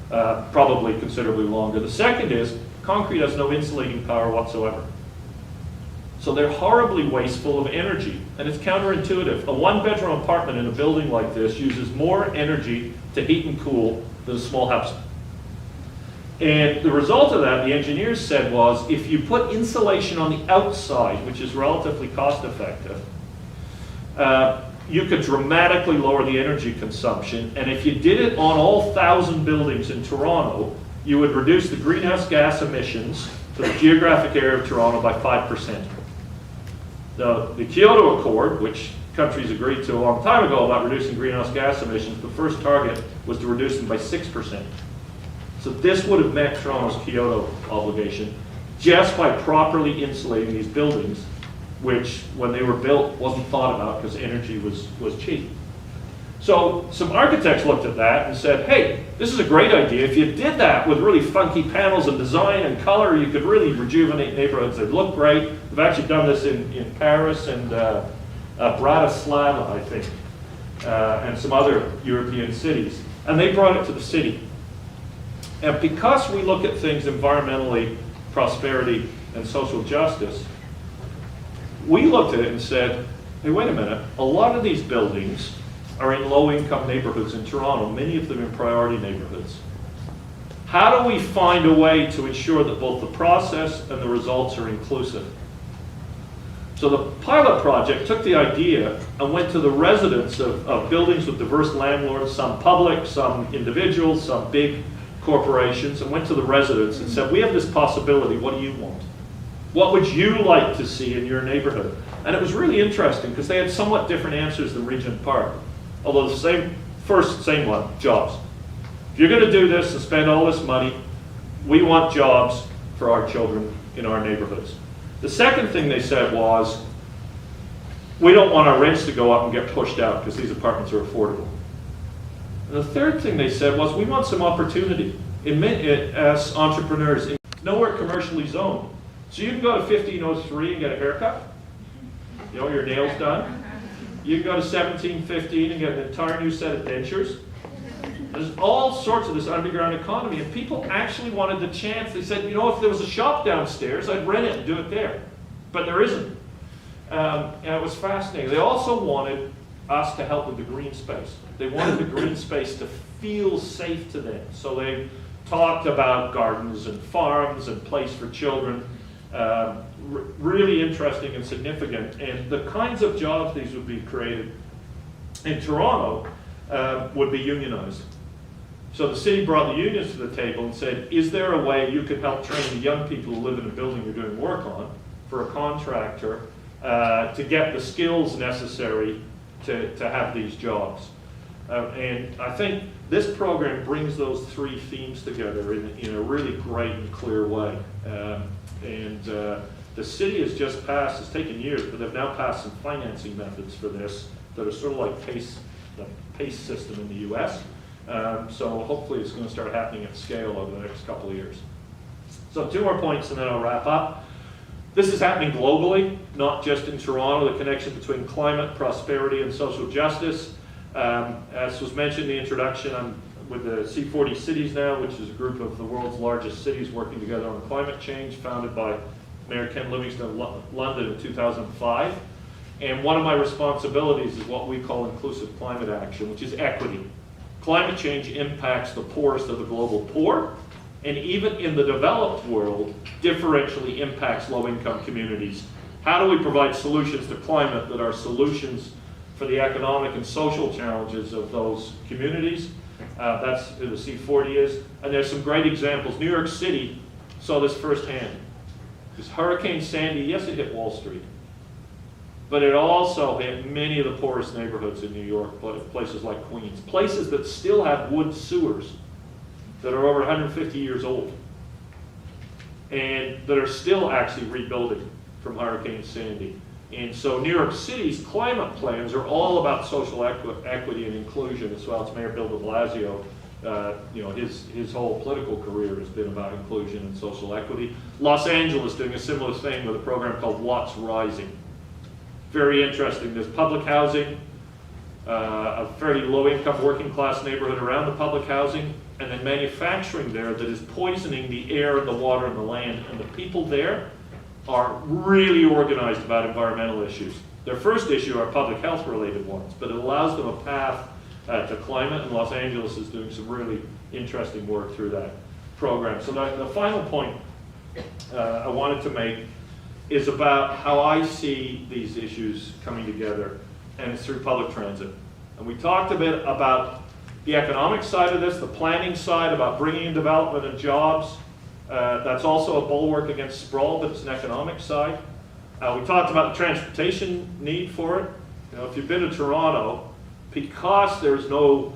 probably considerably longer. The second is concrete has no insulating power whatsoever. So they're horribly wasteful of energy, and it's counterintuitive. A one-bedroom apartment in a building like this uses more energy to heat and cool than a small house. And the result of that, the engineers said, was if you put insulation on the outside, which is relatively cost-effective, you could dramatically lower the energy consumption. And if you did it on all 1,000 buildings in Toronto, you would reduce the greenhouse gas emissions to the geographic area of Toronto by 5%. The Kyoto Accord, which countries agreed to a long time ago about reducing greenhouse gas emissions, the first target was to reduce them by 6%. So this would have met Toronto's Kyoto obligation just by properly insulating these buildings, which when they were built wasn't thought about because energy was cheap. So some architects looked at that and said, hey, this is a great idea. If you did that with really funky panels and design and color, you could really rejuvenate neighborhoods. They'd look great. We've actually done this in Paris and Bratislava, I think, and some other European cities. And they brought it to the city. And because we look at things environmentally, prosperity, and social justice, we looked at it and said, hey, wait a minute, a lot of these buildings are in low-income neighborhoods in Toronto, many of them in priority neighborhoods. How do we find a way to ensure that both the process and the results are inclusive? So the pilot project took the idea and went to the residents of buildings with diverse landlords, some public, some individuals, some big corporations, and went to the residents and said, we have this possibility, what do you want? What would you like to see in your neighborhood? And it was really interesting because they had somewhat different answers than Regent Park. Although the same one, jobs. If you're going to do this and spend all this money, we want jobs for our children in our neighborhoods. The second thing they said was, we don't want our rents to go up and get pushed out because these apartments are affordable. And the third thing they said was, we want some opportunity as entrepreneurs. Nowhere commercially zoned. So you can go to 1503 and get a haircut, you know, your nails done. You can go to 1715 and get an entire new set of dentures. There's all sorts of this underground economy, and people actually wanted the chance. They said, you know, if there was a shop downstairs, I'd rent it and do it there. But there isn't. And it was fascinating. They also wanted us to help with the green space. They wanted the green space to feel safe to them. So they talked about gardens and farms and place for children. Really interesting and significant. And the kinds of jobs these would be created in Toronto would be unionized. So the city brought the unions to the table and said, is there a way you could help train the young people who live in a building you're doing work on for a contractor to get the skills necessary to have these jobs? And I think this program brings those three themes together in a really great and clear way. The city has just passed, it's taken years, but they've now passed some financing methods for this that are sort of like the PACE system in the US. So hopefully it's going to start happening at scale over the next couple of years. So 2 more points and then I'll wrap up. This is happening globally, not just in Toronto, the connection between climate, prosperity, and social justice. As was mentioned in the introduction, I'm with the C40 Cities now, which is a group of the world's largest cities working together on climate change, founded by Mayor Ken Livingstone of London in 2005. And one of my responsibilities is what we call inclusive climate action, which is equity. Climate change impacts the poorest of the global poor, and even in the developed world, differentially impacts low-income communities. How do we provide solutions to climate that are solutions for the economic and social challenges of those communities? That's who the C40 is. And there's some great examples. New York City saw this firsthand. Because Hurricane Sandy, yes, it hit Wall Street, but it also hit many of the poorest neighborhoods in New York, places like Queens, places that still have wood sewers that are over 150 years old and that are still actually rebuilding from Hurricane Sandy. And so New York City's climate plans are all about social equity and inclusion, as well as Mayor Bill de Blasio. His whole political career has been about inclusion and social equity. Los Angeles doing a similar thing with a program called Watts Rising. Very interesting. There's public housing, a fairly low-income working-class neighborhood around the public housing, and then manufacturing there that is poisoning the air and the water and the land. And the people there are really organized about environmental issues. Their first issue are public health-related ones, but it allows them a path to climate, and Los Angeles is doing some really interesting work through that program. So the final point I wanted to make is about how I see these issues coming together, and it's through public transit. And we talked a bit about the economic side of this, the planning side, about bringing in development and jobs. That's also a bulwark against sprawl, but it's an economic side. We talked about the transportation need for it. You know, if you've been to Toronto, because there's no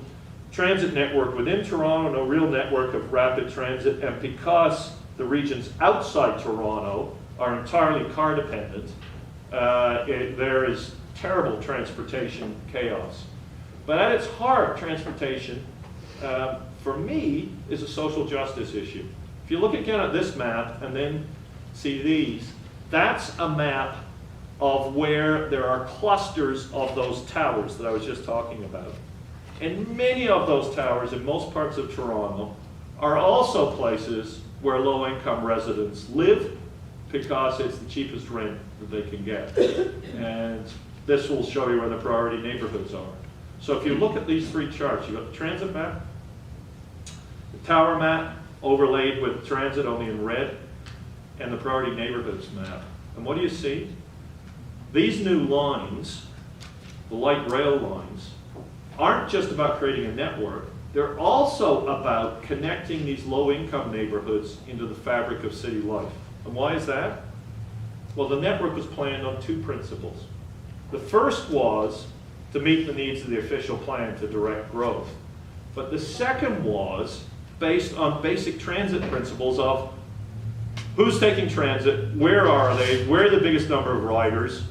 transit network within Toronto, no real network of rapid transit, and because the regions outside Toronto are entirely car dependent, there is terrible transportation chaos. But at its heart, transportation, for me, is a social justice issue. If you look again at this map and then see these, that's a map of where there are clusters of those towers that I was just talking about. And many of those towers in most parts of Toronto are also places where low-income residents live because it's the cheapest rent that they can get. And this will show you where the priority neighborhoods are. So if you look at these three charts, you've got the transit map, the tower map overlaid with transit only in red, and the priority neighborhoods map. And what do you see? These new lines, the light rail lines, aren't just about creating a network. They're also about connecting these low-income neighborhoods into the fabric of city life. And why is that? Well, the network was planned on two principles. The first was to meet the needs of the official plan to direct growth. But the second was based on basic transit principles of who's taking transit, where are they, where are the biggest number of riders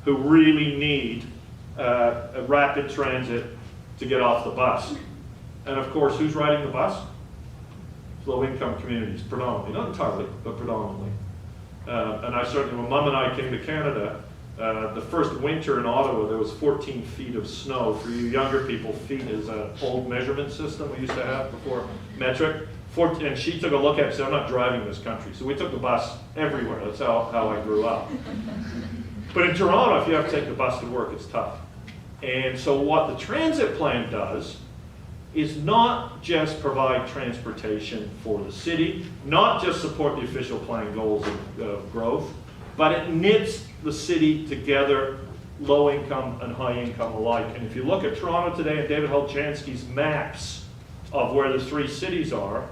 who really need a rapid transit to get off the bus. And of course, who's riding the bus? Low-income communities, predominantly, not entirely, but predominantly. And I certainly, when Mum and I came to Canada, the first winter in Ottawa, there was 14 feet of snow. For you younger people, feet is an old measurement system we used to have before metric. And she took a look at it and said, I'm not driving this country. So we took the bus everywhere. That's how I grew up. But in Toronto, if you have to take the bus to work, it's tough. And so what the transit plan does is not just provide transportation for the city, not just support the official plan goals of growth, but it knits the city together, low income and high income alike. And if you look at Toronto today and David Hulchansky's maps of where the three cities are,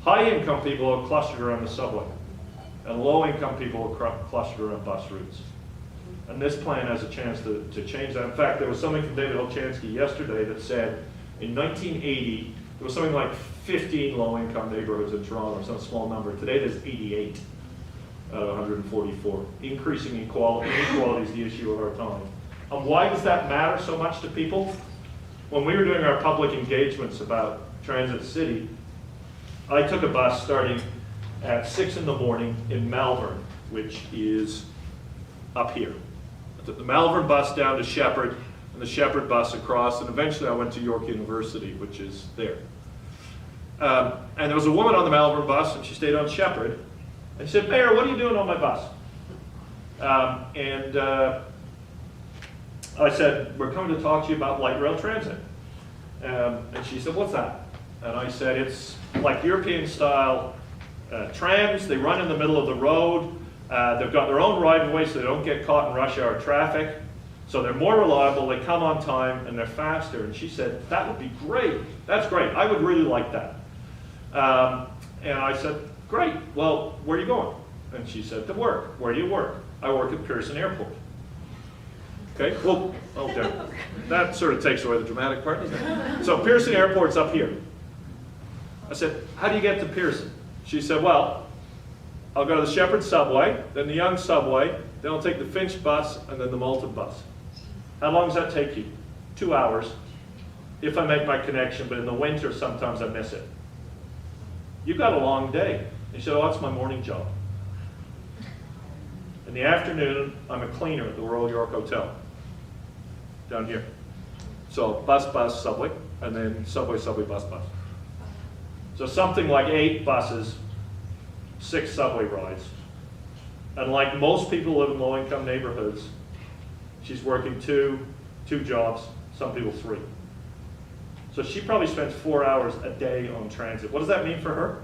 high income people are clustered around the subway, and low income people are clustered around bus routes. And this plan has a chance to change that. In fact, there was something from David Hulchansky yesterday that said in 1980, there was something like 15 low-income neighborhoods in Toronto, some small number. Today there's 88 out of 144. Increasing inequality is the issue of our time. And why does that matter so much to people? When we were doing our public engagements about Transit City, I took a bus starting at 6 in the morning in Malvern, which is up here. I took the Malvern bus down to Shepherd, and the Shepherd bus across, and eventually I went to York University, which is there. And there was a woman on the Malvern bus, and she stayed on Shepherd, and she said, Mayor, what are you doing on my bus? I said, we're coming to talk to you about light rail transit. And she said, what's that? And I said, it's like European-style trams. They run in the middle of the road. They've got their own right-of-way so they don't get caught in rush hour traffic. So they're more reliable, they come on time, and they're faster. And she said, that would be great. That's great. I would really like that. And I said, great. Well, where are you going? And she said, to work. Where do you work? I work at Pearson Airport. Okay, well, okay. That sort of takes away the dramatic part, doesn't it? So Pearson Airport's up here. I said, how do you get to Pearson? She said, well, I'll go to the Shepherd subway, then the Yonge subway, then I'll take the Finch bus, and then the Malton bus. How long does that take you? 2 hours, if I make my connection, but in the winter, sometimes I miss it. You've got a long day. He said, oh, that's my morning job. In the afternoon, I'm a cleaner at the Royal York Hotel, down here. So bus, subway, and then subway, bus. So something like 8 buses, 6 subway rides. And like most people who live in low-income neighborhoods, she's working two jobs, some people 3. So she probably spends 4 hours a day on transit. What does that mean for her?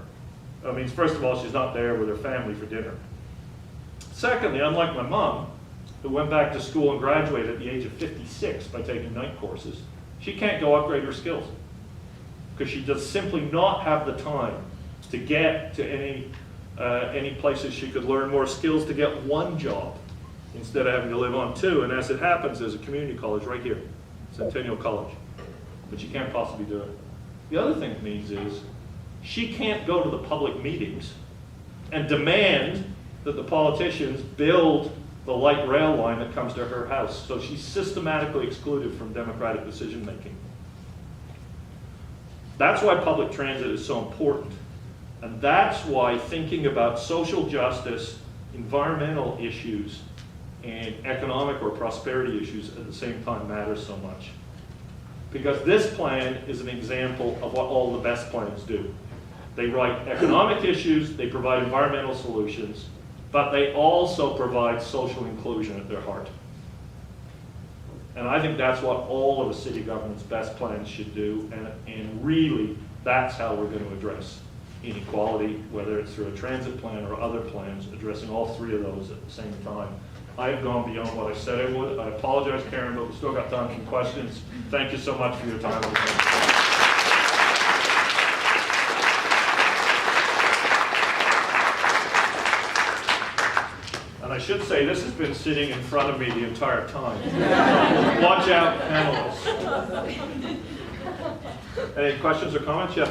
It means, first of all, she's not there with her family for dinner. Secondly, unlike my mom, who went back to school and graduated at the age of 56 by taking night courses, she can't go upgrade her skills because she does simply not have the time to get to any places she could learn more skills to get 1 job instead of having to live on 2. And as it happens, there's a community college right here, Centennial College, but she can't possibly do it. The other thing it means is she can't go to the public meetings and demand that the politicians build the light rail line that comes to her house. So she's systematically excluded from democratic decision making. That's why public transit is so important. And that's why thinking about social justice, environmental issues, and economic or prosperity issues at the same time matters so much. Because this plan is an example of what all the best plans do. They write economic issues, they provide environmental solutions, but they also provide social inclusion at their heart. And I think that's what all of a city government's best plans should do, and really, that's how we're going to address inequality, whether it's through a transit plan or other plans, addressing all 3 of those at the same time. I've gone beyond what I said I would. I apologize, Karen, but we've still got time for questions. Thank you so much for your time. And I should say, this has been sitting in front of me the entire time. Watch out, panelists. Any questions or comments? Yes.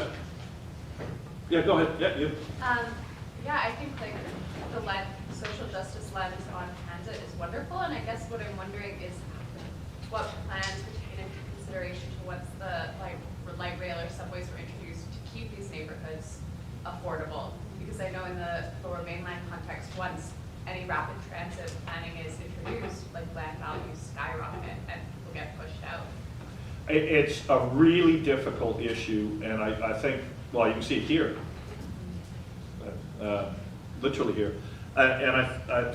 Yeah, go ahead. Yeah, you. Yeah, I think like the social justice lens on transit is wonderful, and I guess what I'm wondering is what plans were taken into consideration to once the light rail or subways were introduced to keep these neighborhoods affordable? Because I know in the Lower Mainland context, once any rapid transit planning is introduced, like land values skyrocket and will get pushed out. It's a really difficult issue, and I think, well, you can see it here, literally here.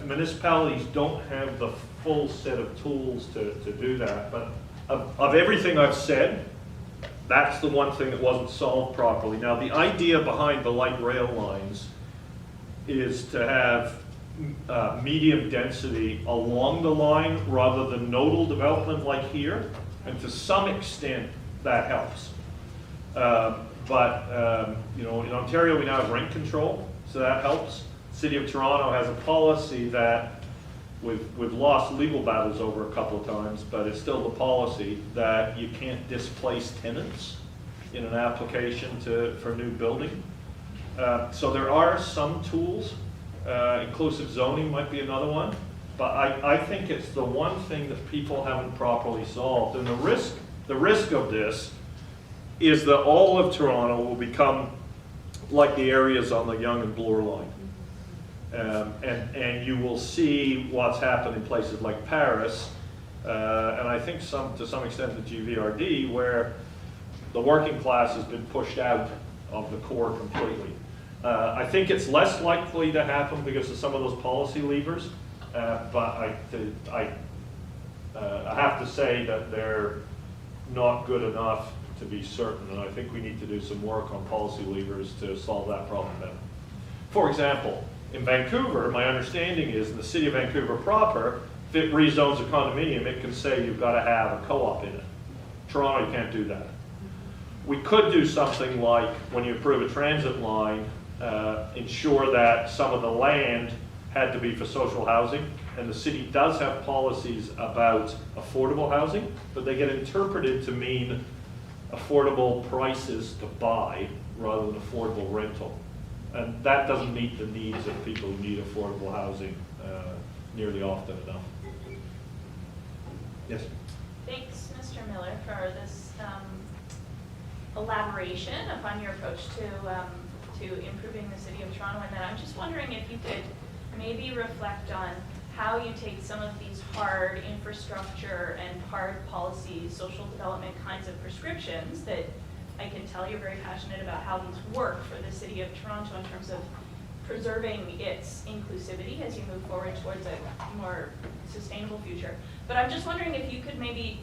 Municipalities don't have the full set of tools to do that, but of everything I've said, that's the one thing that wasn't solved properly. Now, the idea behind the light rail lines is to have medium density along the line rather than nodal development like here, and to some extent that helps. You know, in Ontario we now have rent control, so that helps. City of Toronto has a policy that we've lost legal battles over a couple of times, but it's still the policy that you can't displace tenants in an application for new building. So there are some tools. Inclusive zoning might be another one, but I think it's the one thing that people haven't properly solved. And the risk of this is that all of Toronto will become like the areas on the Yonge and Bloor line. And you will see what's happened in places like Paris, and I think to some extent the GVRD, where the working class has been pushed out of the core completely. I think it's less likely to happen because of some of those policy levers, but I have to say that they're not good enough to be certain, and I think we need to do some work on policy levers to solve that problem better. For example, in Vancouver, my understanding is in the city of Vancouver proper, if it rezones a condominium, it can say you've got to have a co-op in it. Toronto, you can't do that. We could do something like, when you approve a transit line, ensure that some of the land had to be for social housing, and the city does have policies about affordable housing, but they get interpreted to mean affordable prices to buy rather than affordable rental. And that doesn't meet the needs of people who need affordable housing nearly often enough. Yes? Thanks, Mr. Miller, for this elaboration upon your approach to improving the City of Toronto. And then I'm just wondering if you could maybe reflect on how you take some of these hard infrastructure and hard policy, social development kinds of prescriptions that I can tell you're very passionate about how these work for the City of Toronto in terms of preserving its inclusivity as you move forward towards a more sustainable future. But I'm just wondering if you could maybe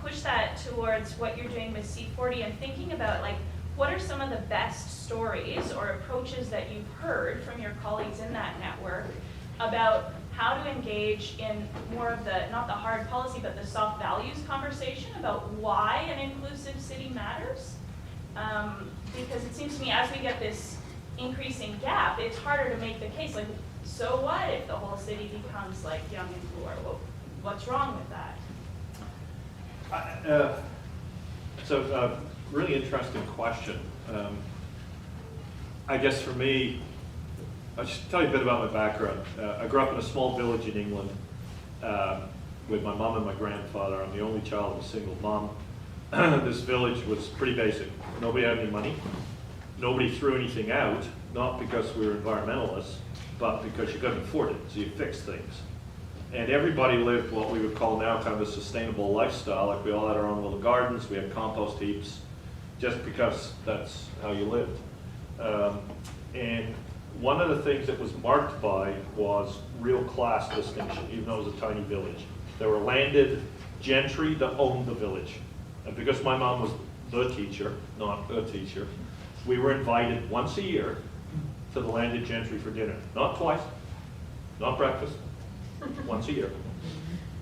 push that towards what you're doing with C40 and thinking about, like, what are some of the best stories or approaches that you've heard from your colleagues in that network about how to engage in more of the, not the hard policy, but the soft values conversation about why an inclusive city matters? Because it seems to me as we get this increasing gap, it's harder to make the case, like, so what if the whole city becomes like Yonge and Bloor? Well, what's wrong with that? It's a really interesting question. I guess for me, I'll just tell you a bit about my background. I grew up in a small village in England with my mom and my grandfather. I'm the only child of a single mom. This village was pretty basic. Nobody had any money. Nobody threw anything out, not because we were environmentalists, but because you couldn't afford it, so you fixed things. And everybody lived what we would call now kind of a sustainable lifestyle. Like, we all had our own little gardens, we had compost heaps, just because that's how you lived. And one of the things that was marked by was real class distinction, even though it was a tiny village. There were landed gentry that owned the village. And because my mom was the teacher, not a teacher, we were invited once a year to the landed gentry for dinner. Not twice, not breakfast, once a year.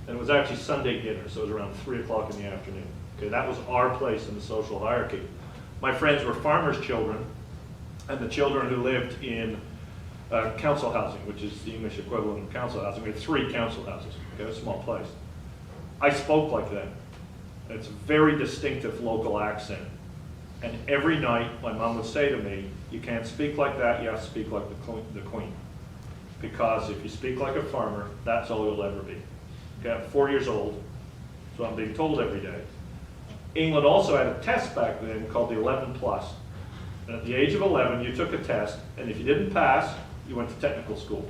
And it was actually Sunday dinner, so it was around 3 o'clock in the afternoon. Okay, that was our place in the social hierarchy. My friends were farmers' children, and the children who lived in council housing, which is the English equivalent of council housing. We had 3 council houses, okay, a small place. I spoke like that. It's a very distinctive local accent. And every night, my mom would say to me, you can't speak like that, you have to speak like the queen. Because if you speak like a farmer, that's all you'll ever be. Okay, I'm 4 years old, so I'm being told every day. England also had a test back then called the 11+. And at the age of 11, you took a test, and if you didn't pass, you went to technical school.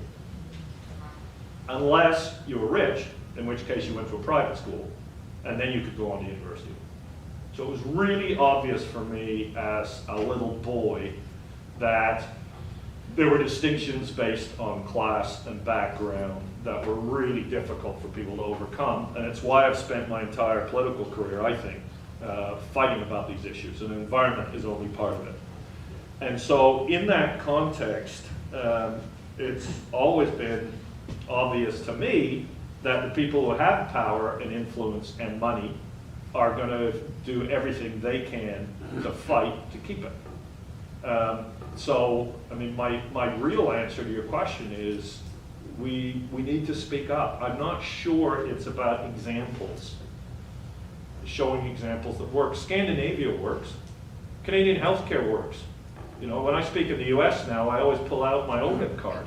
Unless you were rich, in which case you went to a private school, and then you could go on to university. So it was really obvious for me as a little boy that there were distinctions based on class and background that were really difficult for people to overcome. And it's why I've spent my entire political career, I think, fighting about these issues. And the environment is only part of it. And so in that context, it's always been obvious to me that the people who have power and influence and money are going to do everything they can to fight to keep it. So, I mean, my real answer to your question is we need to speak up. I'm not sure it's about examples, showing examples that work. Scandinavia works. Canadian healthcare works. You know, when I speak in the US now, I always pull out my OHIP card.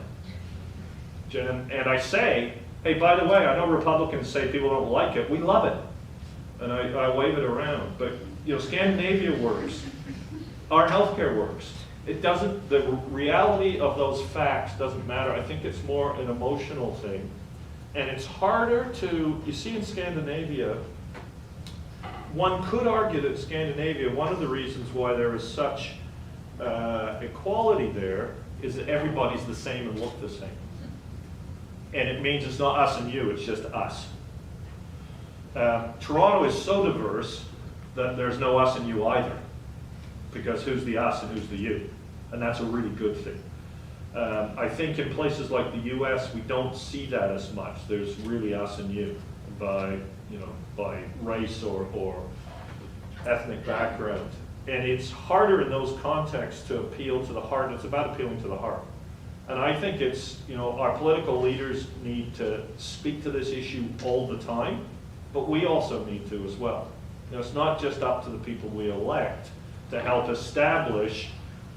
And I say, hey, by the way, I know Republicans say people don't like it. We love it. And I wave it around. But, you know, Scandinavia works. Our healthcare works. It doesn't, the reality of those facts doesn't matter. I think it's more an emotional thing. And it's harder to, you see in Scandinavia, one could argue that Scandinavia, one of the reasons why there is such equality there is that everybody's the same and look the same. And it means it's not us and you, it's just us. Toronto is so diverse that there's no us and you either. Because who's the us and who's the you? And that's a really good thing. I think in places like the US, we don't see that as much. There's really us and you by, you know, by race or ethnic background. And it's harder in those contexts to appeal to the heart. It's about appealing to the heart. And I think it's, you know, our political leaders need to speak to this issue all the time, but we also need to as well. You know, it's not just up to the people we elect to help establish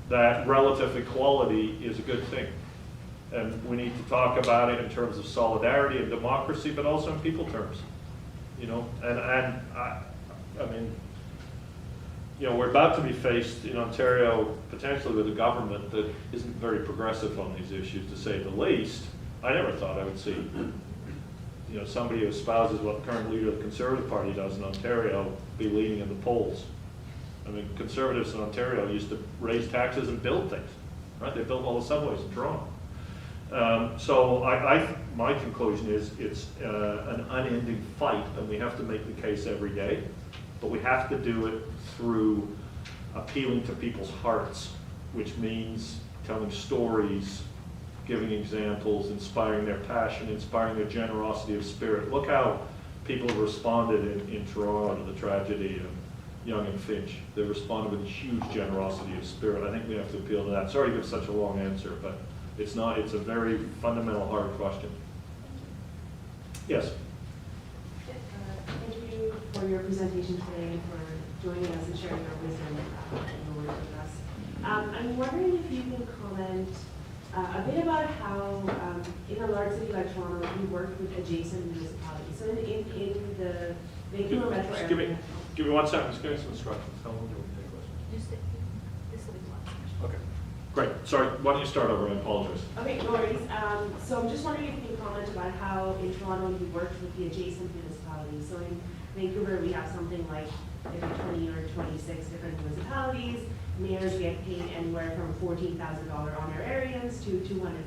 that relative equality is a good thing. And we need to talk about it in terms of solidarity and democracy, but also in people terms. You know, and I mean, you know, we're about to be faced in Ontario potentially with a government that isn't very progressive on these issues, to say the least. I never thought I would see, you know, somebody who espouses what the current leader of the Conservative Party does in Ontario be leading in the polls. I mean, Conservatives in Ontario used to raise taxes and build things, right? They built all the subways in Toronto. So my conclusion is it's an unending fight, and we have to make the case every day, but we have to do it through appealing to people's hearts, which means telling stories, giving examples, inspiring their passion, inspiring their generosity of spirit. Look how people have responded in Toronto to the tragedy of Young and Finch. They responded with huge generosity of spirit. I think we have to appeal to that. Sorry to give such a long answer, but it's not, it's a very fundamental, hard question. Yes? Thank you for your presentation today and for joining us and sharing your wisdom and your words with us. I'm wondering if you can comment a bit about how, in a large city like Toronto, you work with adjacent municipalities. So in the Vancouver metro Just area. give me 1 second. Just give me some instructions. How long do you want to take questions? Just this will be the last question. Okay. Great. Sorry. Why don't you start over? I apologize. Okay, no worries. So I'm just wondering if you can comment about how in Toronto you worked with the adjacent municipalities. So in Vancouver, we have something like maybe 20 or 26 different municipalities. Mayors get paid anywhere from $14,000 honorariums to $200,000.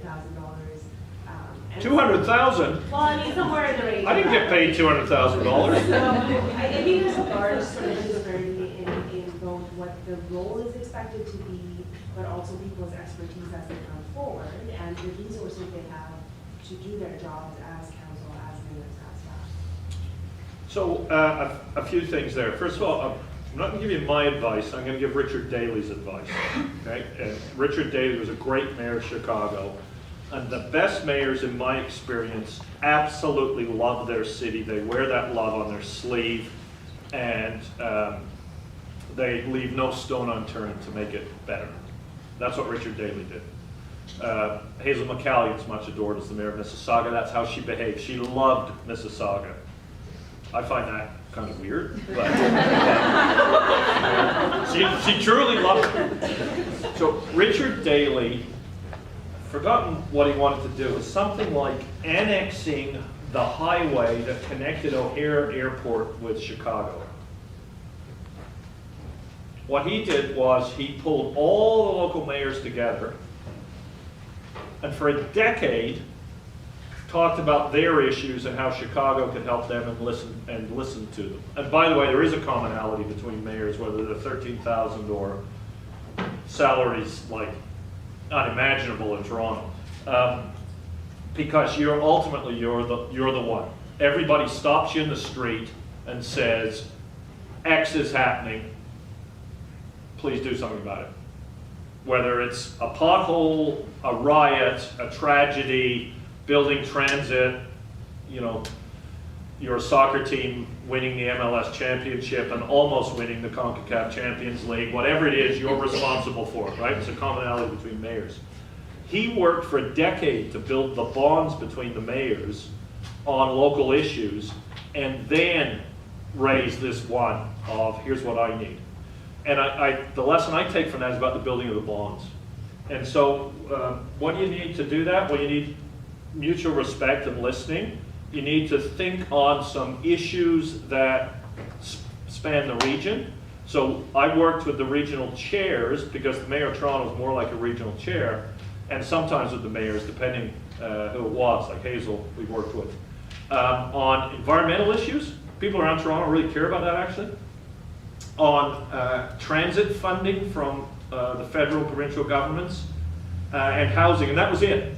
$200,000? Well, I mean, somewhere in the range. I didn't get paid $200,000. So I think there's a large sort of disparity in both what the role is expected to be, but also people's expertise as they come forward, and the resources they have to do their jobs as council, as mayors, as staff. So a few things there. First of all, I'm not going to give you my advice. I'm going to give Richard Daley's advice. Okay? And Richard Daley was a great mayor of Chicago. And the best mayors, in my experience, absolutely love their city. They wear that love on their sleeve, and they leave no stone unturned to make it better. That's what Richard Daley did. Hazel McCallion's much adored as the mayor of Mississauga. That's how she behaved. She loved Mississauga. I find that kind of weird, but she truly loves it. So Richard Daley, forgotten what he wanted to do, was something like annexing the highway that connected O'Hare Airport with Chicago. What he did was he pulled all the local mayors together and for a decade talked about their issues and how Chicago could help them and listen to them. And by the way, there is a commonality between mayors, whether they're 13,000 or salaries like unimaginable in Toronto, because you're ultimately you're the one. Everybody stops you in the street and says, X is happening. Please do something about it. Whether it's a pothole, a riot, a tragedy, building transit, you know, your soccer team winning the MLS championship and almost winning the CONCACAF Champions League, whatever it is, you're responsible for it, right? It's a commonality between mayors. He worked for a decade to build the bonds between the mayors on local issues and then raise this one of, here's what I need. And the lesson I take from that is about the building of the bonds. And so what do you need to do that? Well, you need mutual respect and listening. You need to think on some issues that span the region. So I worked with the regional chairs because the mayor of Toronto is more like a regional chair, and sometimes with the mayors, depending who it was, like Hazel we've worked with. On environmental issues, people around Toronto really care about that actually. On transit funding from the federal and provincial governments, and housing, and that was it.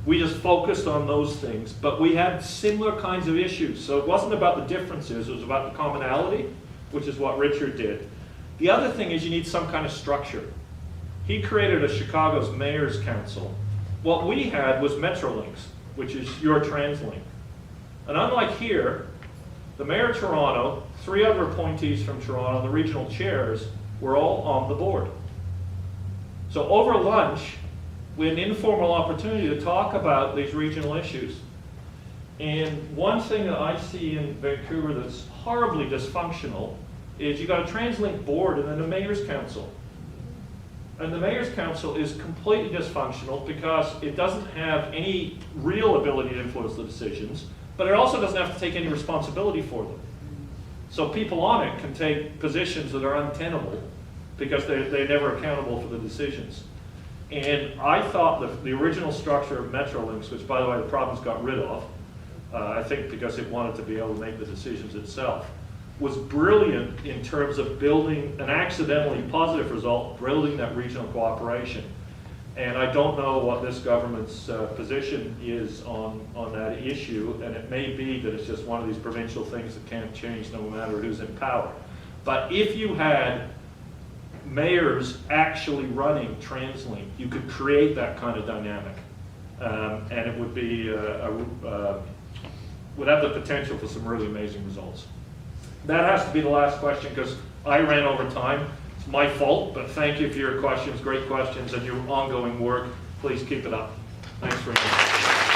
We just focused on those things, but we had similar kinds of issues. So it wasn't about the differences, it was about the commonality, which is what Richard did. The other thing is you need some kind of structure. He created a Chicago's Mayor's Council. What we had was Metrolinx, which is your TransLink. And unlike here, the Mayor of Toronto, 3 other appointees from Toronto, the regional chairs, were all on the board. So over lunch, we had an informal opportunity to talk about these regional issues. And one thing that I see in Vancouver that's horribly dysfunctional is you got a TransLink board and then a Mayor's Council. And the Mayor's Council is completely dysfunctional because it doesn't have any real ability to influence the decisions, but it also doesn't have to take any responsibility for them. So people on it can take positions that are untenable because they're never accountable for the decisions. And I thought the original structure of Metrolinx, which by the way the province got rid of, I think because it wanted to be able to make the decisions itself, was brilliant in terms of building an accidentally positive result, building that regional cooperation. And I don't know what this government's position is on that issue, and it may be that it's just one of these provincial things that can't change no matter who's in power. But if you had mayors actually running TransLink, you could create that kind of dynamic, and it would be would have the potential for some really amazing results. That has to be the last question because I ran over time. It's my fault, but thank you for your questions, great questions, and your ongoing work. Please keep it up. Thanks very much.